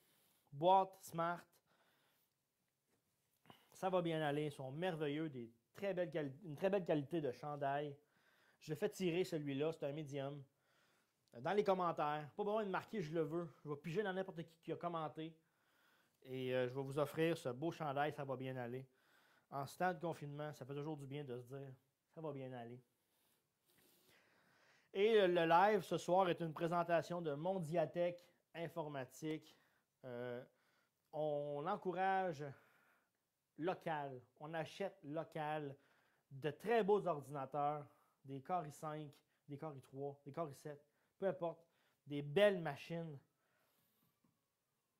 S1: boîte Smart, ça va bien aller. Ils sont merveilleux, une très belle qualité de chandail. Je fais tirer celui-là, c'est un médium. Dans les commentaires, pas besoin de marquer je le veux. Je vais piger dans n'importe qui a commenté. Et je vais vous offrir ce beau chandail, ça va bien aller. En ce temps de confinement, ça fait toujours du bien de se dire ça va bien aller. Et le live ce soir est une présentation de Mondiatech Informatique. On encourage local, on achète local de très beaux ordinateurs, des Core i5, des Core i3, des Core i7, peu importe, des belles machines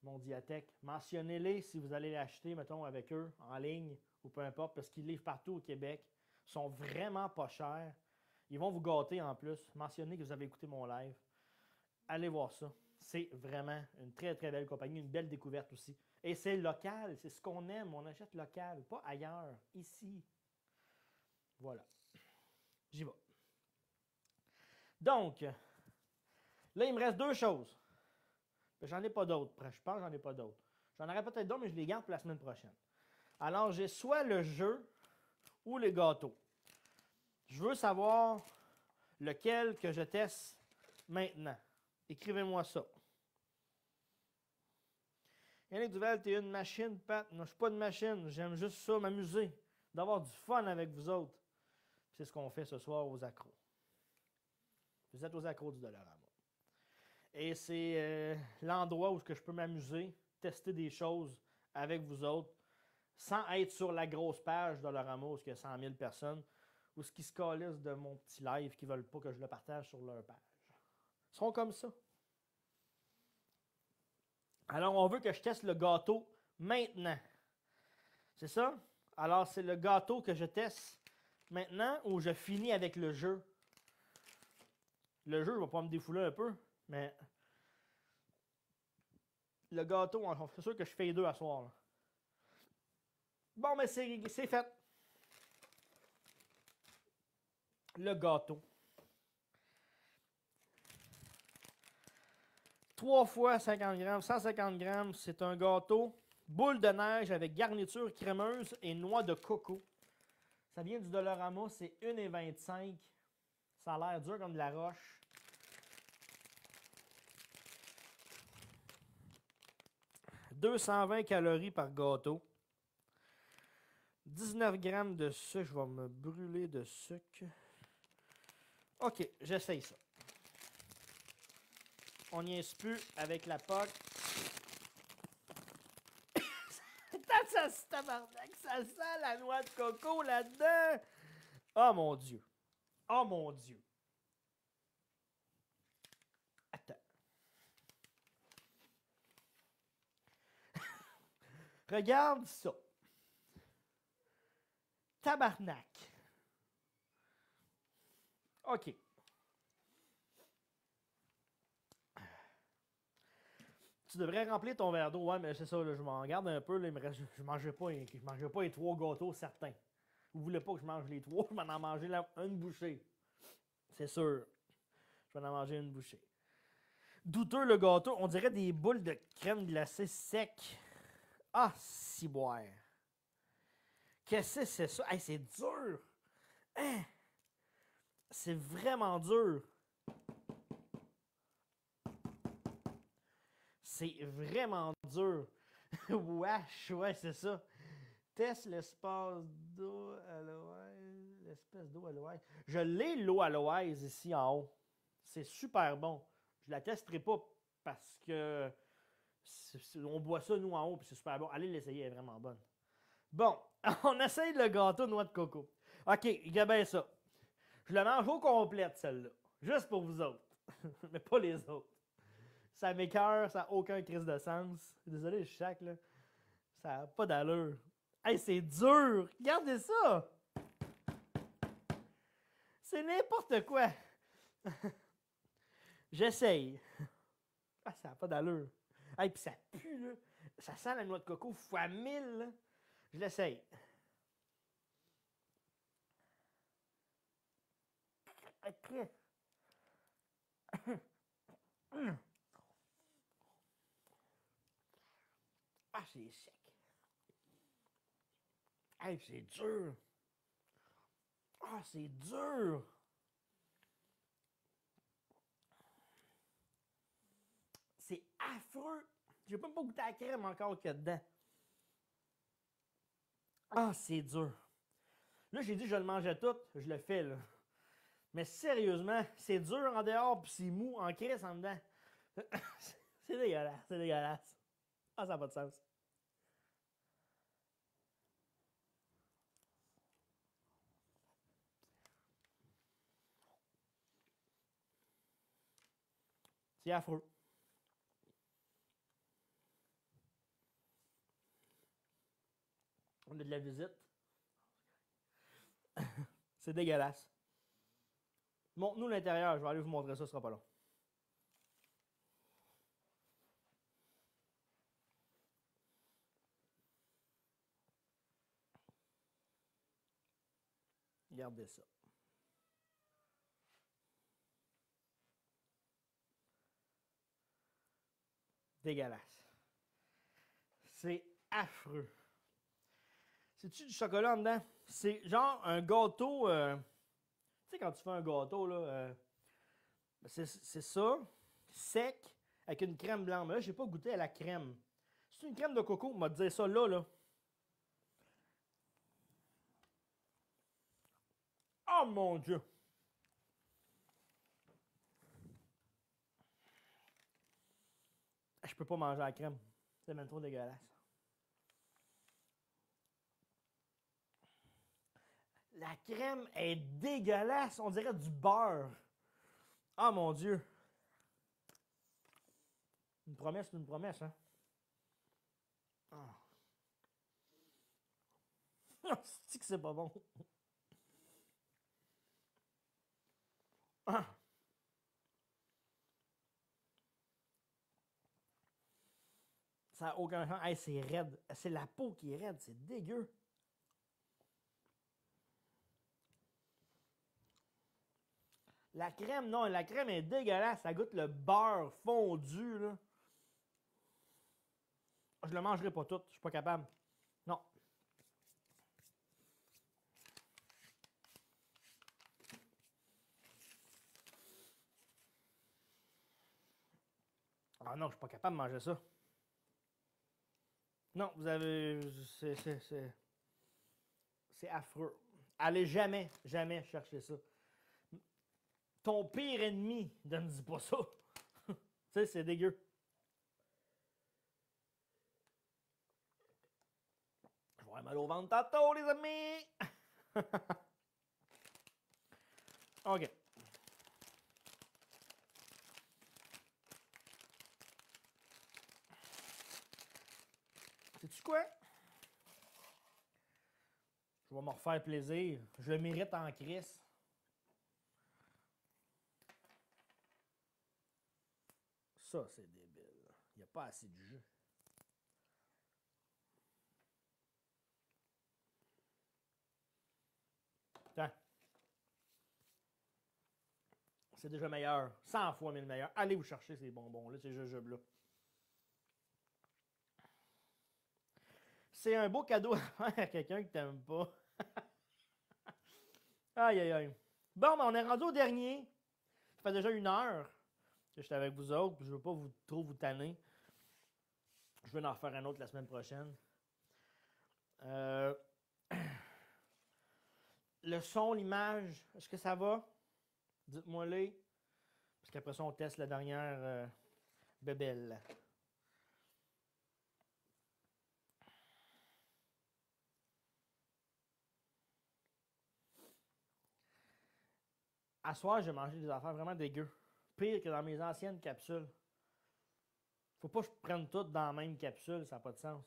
S1: Mondiatech. Mentionnez-les si vous allez l'acheter, mettons, avec eux en ligne ou peu importe, parce qu'ils livrent partout au Québec. Ils sont vraiment pas chers. Ils vont vous gâter en plus. Mentionnez que vous avez écouté mon live. Allez voir ça. C'est vraiment une très, très belle compagnie, une belle découverte aussi. Et c'est local, c'est ce qu'on aime. On achète local, pas ailleurs, ici. Voilà. J'y vais. Donc, là, il me reste 2 choses. J'en ai pas d'autres. Je pense que j'en ai pas d'autres. J'en aurais peut-être d'autres, mais je les garde pour la semaine prochaine. Alors, j'ai soit le jeu ou les gâteaux. Je veux savoir lequel que je teste maintenant. Écrivez-moi ça. Yannick Duval, t'es une machine, Pat. Non, je suis pas une machine. J'aime juste ça, m'amuser. D'avoir du fun avec vous autres. C'est ce qu'on fait ce soir aux accros. Vous êtes aux accros du Dollarama. Et c'est l'endroit où je peux m'amuser, tester des choses avec vous autres, sans être sur la grosse page de Dollarama où il y a 100 000 personnes, ou ce qui se calissent de mon petit live qui ne veulent pas que je le partage sur leur page. Ils sont comme ça. Alors, on veut que je teste le gâteau maintenant. C'est ça? Alors, c'est le gâteau que je teste maintenant ou je finis avec le jeu? Le jeu, je vais pas me défouler un peu, mais le gâteau, c'est sûr que je fais les deux à soir. Là. Bon, mais c'est fait. Le gâteau. 3 fois 50 grammes, 150 grammes, c'est un gâteau boule de neige avec garniture crémeuse et noix de coco. Ça vient du Dollarama, c'est 1,25 $. Ça a l'air dur comme de la roche. « 220 calories par gâteau. 19 grammes de sucre. Je vais me brûler de sucre. OK, j'essaye ça. On n'y est plus avec la POC. Ça sent la noix de coco là-dedans. Oh mon Dieu. Oh mon Dieu. Attends. Regarde ça. Tabarnak. OK. Tu devrais remplir ton verre d'eau. Ouais, mais c'est ça, là, je m'en garde un peu. Là, je ne mangerai pas les 3 gâteaux certains. Vous voulez pas que je mange les 3, je vais en manger une bouchée. C'est sûr. Je vais en manger une bouchée. Douteux le gâteau. On dirait des boules de crème glacée sec. Ah, ciboire. Qu'est-ce que c'est ça? Hey, c'est dur. Hein? C'est vraiment dur. C'est vraiment dur. Wesh, ouais, c'est ça. Teste l'espace d'eau à l'Oise. L'espèce d'eau à l'Oise. Je l'ai, l'eau à l'Oise, ici en haut. C'est super bon. Je la testerai pas parce que on boit ça, nous, en haut, puis c'est super bon. Allez l'essayer, elle est vraiment bonne. Bon, on essaye le gâteau noix de coco. OK, il y a bien ça. Je le mange au complet, celle-là. Juste pour vous autres. Mais pas les autres. Ça m'écoeure, ça n'a aucun crise de sens. Désolé, je chaque, là. Ça n'a pas d'allure. Hey, c'est dur! Regardez ça! C'est n'importe quoi! J'essaye. Ah, ça n'a pas d'allure. Hey, puis ça pue, là. Ça sent la noix de coco fois 1000, là. Je l'essaye. OK. Ah, c'est sec. Hey, c'est dur. Ah, c'est dur. C'est affreux. J'ai même pas goûté à la crème encore qu'il y a dedans. Ah, c'est dur. Là, j'ai dit que je le mangeais tout. Je le fais, là. Mais sérieusement, c'est dur en dehors puis c'est mou en crisse en dedans. C'est dégueulasse, c'est dégueulasse. Ah, ça n'a pas de sens. C'est affreux. On a de la visite. C'est dégueulasse. Montre-nous l'intérieur, je vais aller vous montrer ça, ce sera pas long. Regardez ça. Dégueulasse. C'est affreux. C'est-tu du chocolat en dedans? C'est genre un gâteau. Tu sais, quand tu fais un gâteau, là, c'est ça, sec, avec une crème blanche. Mais là, j'ai pas goûté à la crème. C'est une crème de coco, on m'a dit ça là, là. Oh mon Dieu! Je peux pas manger la crème. C'est même trop dégueulasse. La crème est dégueulasse. On dirait du beurre. Ah mon Dieu! Une promesse, c'est une promesse, hein? Ah. C'est que c'est pas bon. Ah. Ça n'a aucun sens. Hey, c'est raide. C'est la peau qui est raide. C'est dégueu. La crème, non, la crème est dégueulasse. Ça goûte le beurre fondu, là. Je le mangerai pas tout. Je suis pas capable. Non. Ah non, je suis pas capable de manger ça. Non, vous avez. C'est affreux. Allez jamais, jamais chercher ça. Ton pire ennemi ne me dit pas ça. Tu sais, c'est dégueu. Je vais avoir mal au ventre tantôt, les amis. OK. Sais-tu quoi? Je vais me refaire plaisir. Je le mérite en crise. Ça, c'est débile. Il n'y a pas assez de jus. Tiens. C'est déjà meilleur. 100 fois 1000 meilleur. Allez vous chercher ces bonbons-là, ces jujubes-là. C'est un beau cadeau à faire à quelqu'un que t'aimes pas. Aïe, aïe, aïe. Bon, ben, on est rendu au dernier. Ça fait déjà 1 heure que j'étais avec vous autres. Je veux pas trop vous tanner. Je vais en refaire un autre la semaine prochaine. Le son, l'image, est-ce que ça va? Dites-moi-les. Parce qu'après ça, on teste la dernière bébelle. À soir, j'ai mangé des affaires vraiment dégueu. Pire que dans mes anciennes capsules. Faut pas que je prenne toutes dans la même capsule, ça n'a pas de sens.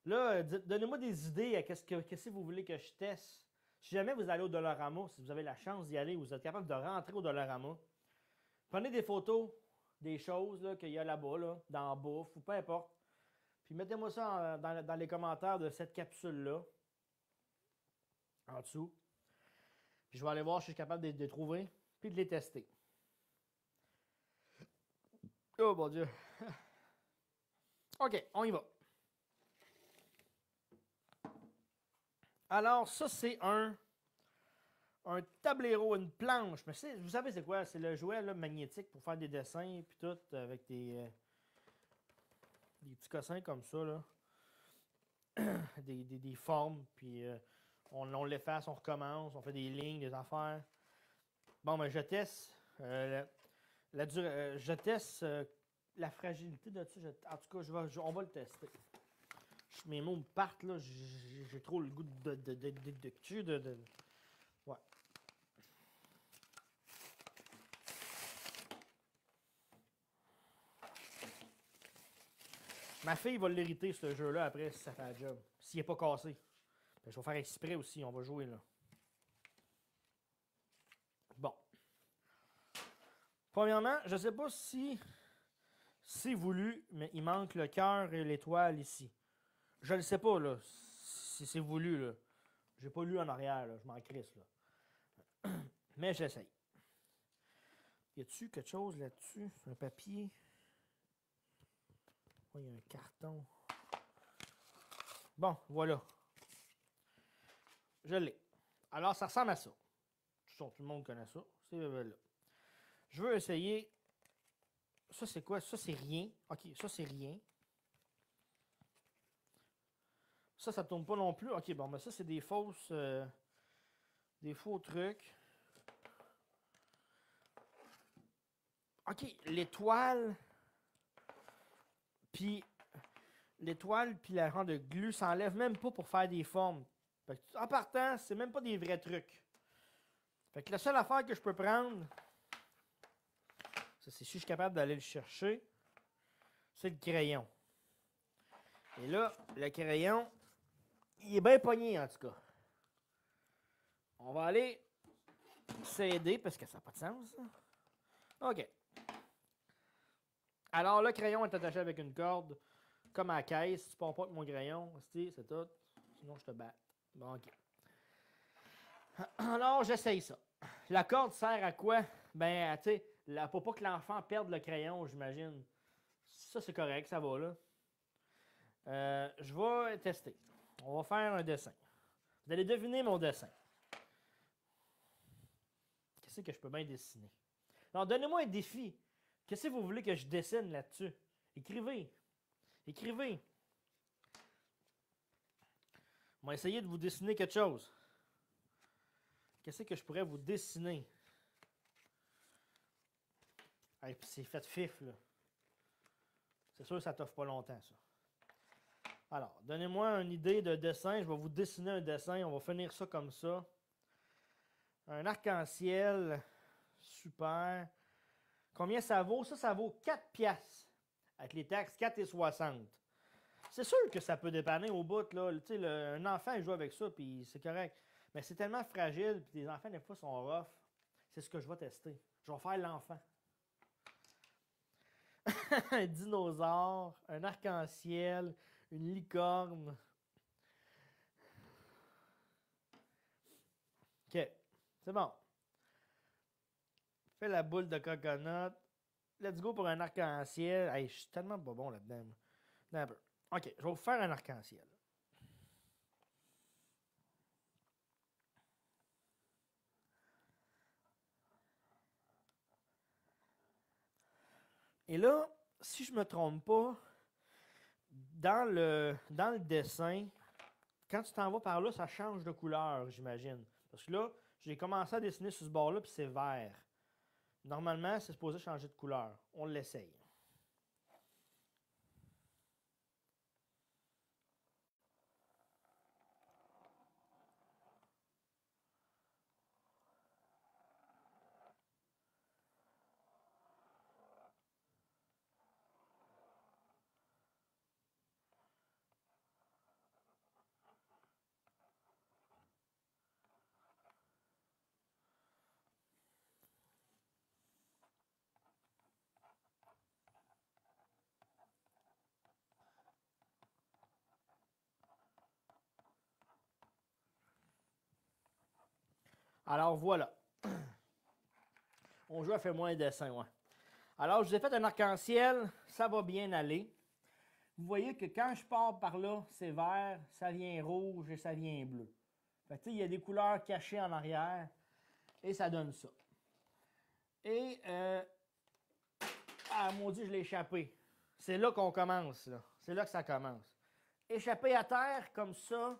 S1: Là, donnez-moi des idées à qu'est-ce que vous voulez que je teste. Si jamais vous allez au Dollarama, si vous avez la chance d'y aller, vous êtes capable de rentrer au Dollarama, prenez des photos des choses qu'il y a là-bas, là, dans la bouffe, ou peu importe. Puis mettez-moi ça dans les commentaires de cette capsule-là, en dessous. Puis je vais aller voir si je suis capable de les trouver, puis de les tester. Oh mon Dieu. OK, on y va. Alors, ça, c'est un tablero, une planche. Mais vous savez, c'est quoi? C'est le jouet là, magnétique pour faire des dessins, puis tout, avec des petits cossins comme ça, là. des formes, puis on l'efface, on recommence, on fait des lignes, des affaires. Bon, ben, je teste je teste la fragilité de ça. En tout cas, on va le tester. Mes mots me partent, là. J'ai trop le goût de cul, Ouais. Ma fille va l'hériter, ce jeu-là, après, si ça fait la job. S'il n'est pas cassé. Ben, je vais faire exprès aussi, on va jouer, là. Bon. Premièrement, je ne sais pas si c'est voulu, mais il manque le cœur et l'étoile ici. Je ne le sais pas, là, si c'est voulu, là. J'ai pas lu en arrière, là. Je m'en crisse, là. Mais j'essaye. Y a-tu quelque chose là-dessus? Un papier? Il y a un carton. Bon, voilà. je l'ai. Alors, ça ressemble à ça. Tout le monde connaît ça. C'est là. Je veux essayer. Ça, c'est quoi? Ça, c'est rien. OK, ça, c'est rien. Ça ne tourne pas non plus. OK, bon, mais ça, c'est des fausses... des faux trucs. OK, l'étoile... Puis... L'étoile puis la rang de glu s'enlève même pas pour faire des formes. Fait que, en partant, c'est même pas des vrais trucs. Fait que la seule affaire que je peux prendre... Ça, c'est si je suis capable d'aller le chercher. C'est le crayon. Et là, le crayon... Il est bien pogné, en tout cas. On va aller s'aider parce que ça n'a pas de sens. Ça. OK. Alors, le crayon est attaché avec une corde, comme à la caisse. Tu ne pars pas avec mon crayon, c'est tout. Sinon, je te bats. Bon, OK. Alors, j'essaye ça. La corde sert à quoi? Ben, tu sais, pour pas que l'enfant perde le crayon, j'imagine. Ça, c'est correct, ça va, là. Je vais tester. On va faire un dessin. Vous allez deviner mon dessin. Qu'est-ce que je peux bien dessiner? Alors, donnez-moi un défi. Qu'est-ce que vous voulez que je dessine là-dessus? Écrivez. Écrivez. On va essayer de vous dessiner quelque chose. Qu'est-ce que je pourrais vous dessiner? Et puis c'est fait fif, là. C'est sûr que ça t'offre pas longtemps, ça. Alors, donnez-moi une idée de dessin. Je vais vous dessiner un dessin. On va finir ça comme ça. Un arc-en-ciel. Super. Combien ça vaut? Ça vaut 4 piastres. Avec les taxes, 4,60. C'est sûr que ça peut dépanner au bout, là. Tu sais, un enfant, il joue avec ça, puis c'est correct. Mais c'est tellement fragile, puis les enfants, des fois, sont rough. C'est ce que je vais tester. Je vais faire l'enfant. Un dinosaure, un arc-en-ciel, une licorne. OK. C'est bon. Fais la boule de coconut. Let's go pour un arc-en-ciel. Hey, je suis tellement pas bon là-dedans. Un peu. OK, je vais vous faire un arc-en-ciel. Et là, si je ne me trompe pas, dans le dessin, quand tu t'en vas par là, ça change de couleur, j'imagine. Parce que là, j'ai commencé à dessiner sur ce bord-là, puis c'est vert. Normalement, c'est supposé changer de couleur. On l'essaye. Alors voilà. On joue à faire-moi un dessin, ouais. Alors, je vous ai fait un arc-en-ciel, ça va bien aller. Vous voyez que quand je pars par là, c'est vert, ça vient rouge et ça vient bleu. Fait que, il y a des couleurs cachées en arrière et ça donne ça. Et, maudit, je l'ai échappé. C'est là qu'on commence, là. C'est là que ça commence. Échappé à terre, comme ça,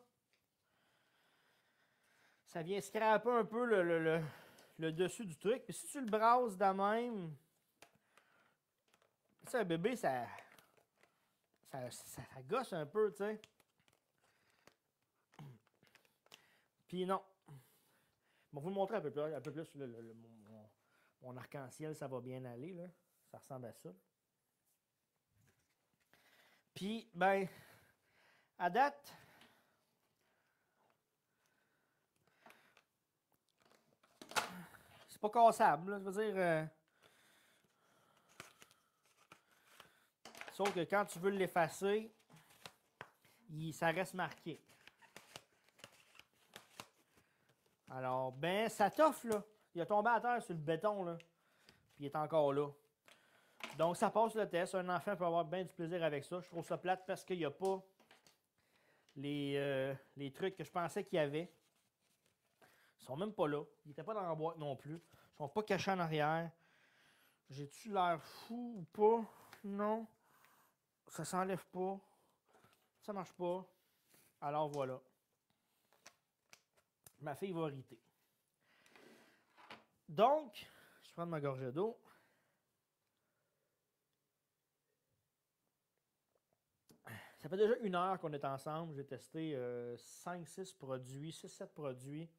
S1: ça vient scraper un peu le dessus du truc. Puis si tu le brasses de même, ça, un bébé, ça gosse un peu, tu sais. Puis non. Je vais vous le montrer un peu plus mon arc-en-ciel, ça va bien aller, là. Ça ressemble à ça. Puis, ben, à date, c'est pas cassable, là. Je veux dire... sauf que quand tu veux l'effacer, ça reste marqué. Alors, ben, ça t'offre, là. Il a tombé à terre sur le béton, là. Puis il est encore là. Donc, ça passe le test. Un enfant peut avoir bien du plaisir avec ça. Je trouve ça plate parce qu'il n'y a pas les trucs que je pensais qu'il y avait. Ils sont même pas là. Ils n'étaient pas dans la boîte non plus. Ils sont pas cachés en arrière. J'ai-tu l'air fou ou pas? Non. Ça s'enlève pas. Ça marche pas. Alors voilà. Ma fille va irriter. Donc, je prends ma gorgée d'eau. Ça fait déjà 1 heure qu'on est ensemble. J'ai testé 5-6 produits, 6-7 produits.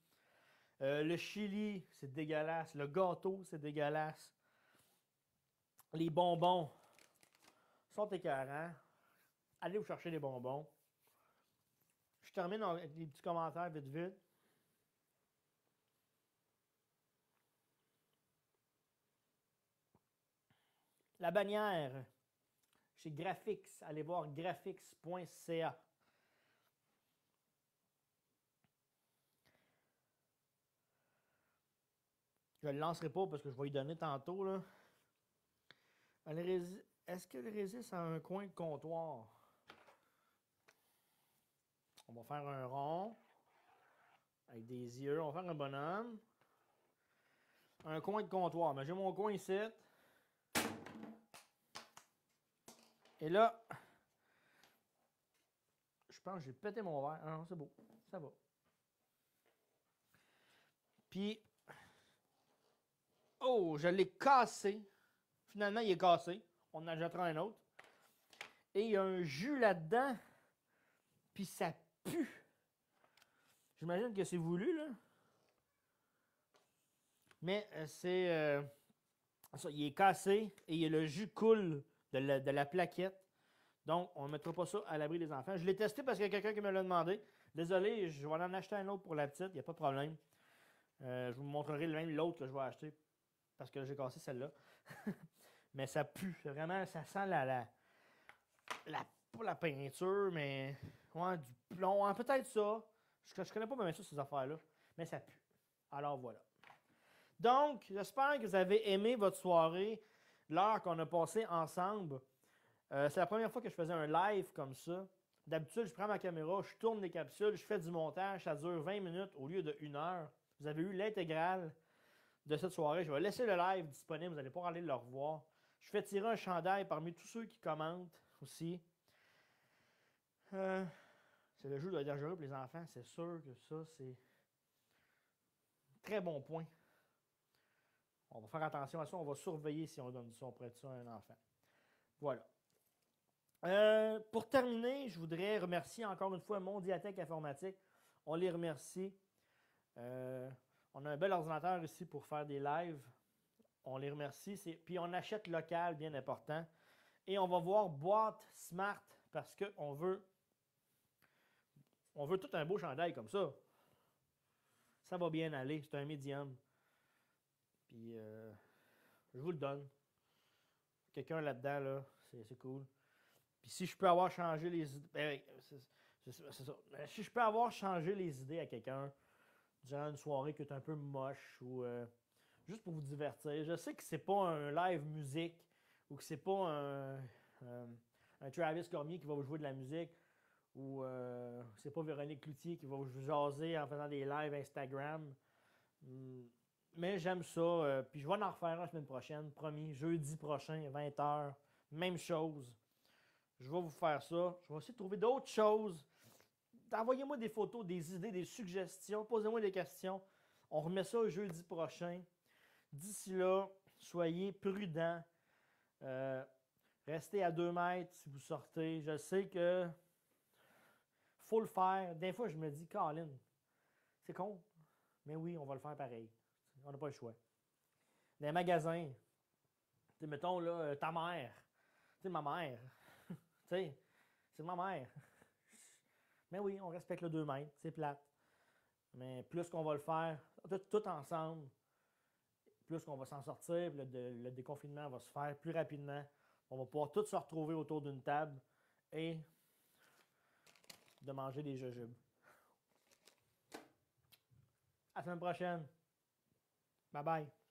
S1: Le chili, c'est dégueulasse. Le gâteau, c'est dégueulasse. Les bonbons sont écœurants. Allez vous chercher les bonbons. Je termine avec des petits commentaires vite vite. La bannière chez Graphix. Allez voir graphix.ca. Je ne le lancerai pas parce que je vais lui donner tantôt. Là. Est-ce qu'elle résiste à un coin de comptoir? On va faire un rond avec des yeux. On va faire un bonhomme. Un coin de comptoir. Mais j'ai mon coin ici. Et là, je pense que j'ai pété mon verre. Ah non, c'est beau. Ça va. Puis, oh, je l'ai cassé. Finalement, il est cassé. On en jettera un autre. Et il y a un jus là-dedans. Puis ça pue. J'imagine que c'est voulu, là. Mais c'est... ça, il est cassé et il y a le jus coule de la plaquette. Donc, on ne mettra pas ça à l'abri des enfants. Je l'ai testé parce qu'il y a quelqu'un qui me l'a demandé. Désolé, je vais en acheter un autre pour la petite. Il n'y a pas de problème. Je vous montrerai même l'autre que je vais acheter. Parce que j'ai cassé celle-là. Mais ça pue. Vraiment, ça sent pas la peinture, mais ouais, du plomb. Hein, peut-être ça. Je connais pas même ça, ces affaires-là. Mais ça pue. Alors voilà. Donc, j'espère que vous avez aimé votre soirée, l'heure qu'on a passée ensemble. C'est la première fois que je faisais un live comme ça. D'habitude, je prends ma caméra, je tourne les capsules, je fais du montage, ça dure 20 minutes au lieu de 1 heure. Vous avez eu l'intégrale de cette soirée. Je vais laisser le live disponible, vous n'allez pas aller le revoir. Je fais tirer un chandail parmi tous ceux qui commentent aussi. C'est le jeu de dangereux pour les enfants, c'est sûr que ça, c'est un très bon point. On va faire attention à ça, on va surveiller si on donne ça, on prête ça à un enfant. Voilà. Pour terminer, je voudrais remercier encore une fois Mondiatech Informatique. On les remercie. On a un bel ordinateur ici pour faire des lives. On les remercie. Puis on achète local, bien important. Et on va voir Boîte Smart parce qu'on veut tout un beau chandail comme ça. Ça va bien aller. C'est un médium. Puis je vous le donne. Quelqu'un là-dedans, là, c'est cool. Puis si je peux avoir changé les idées. C'est ça. Si je peux avoir changé les idées à quelqu'un durant une soirée qui est un peu moche ou juste pour vous divertir. Je sais que c'est pas un live musique ou que c'est pas un Travis Cormier qui va vous jouer de la musique ou c'est pas Véronique Cloutier qui va vous jaser en faisant des lives Instagram. Mais j'aime ça. Puis je vais en refaire la semaine prochaine, promis. Jeudi prochain, 20h. Même chose. Je vais vous faire ça. Je vais essayer de trouver d'autres choses. Envoyez-moi des photos, des idées, des suggestions. Posez-moi des questions. On remet ça jeudi prochain. D'ici là, soyez prudents. Restez à 2 mètres si vous sortez. Je sais que faut le faire. Des fois, je me dis, Colin, c'est con. Mais oui, on va le faire pareil. On n'a pas le choix. Dans les magasins, mettons là, ta mère. Tu sais, ma mère. Tu sais, c'est ma mère. Mais oui, on respecte le 2 mètres. C'est plate. Mais plus qu'on va le faire, tout ensemble, plus qu'on va s'en sortir, le déconfinement va se faire plus rapidement. On va pouvoir tous se retrouver autour d'une table et de manger des jujubes. À la semaine prochaine. Bye bye.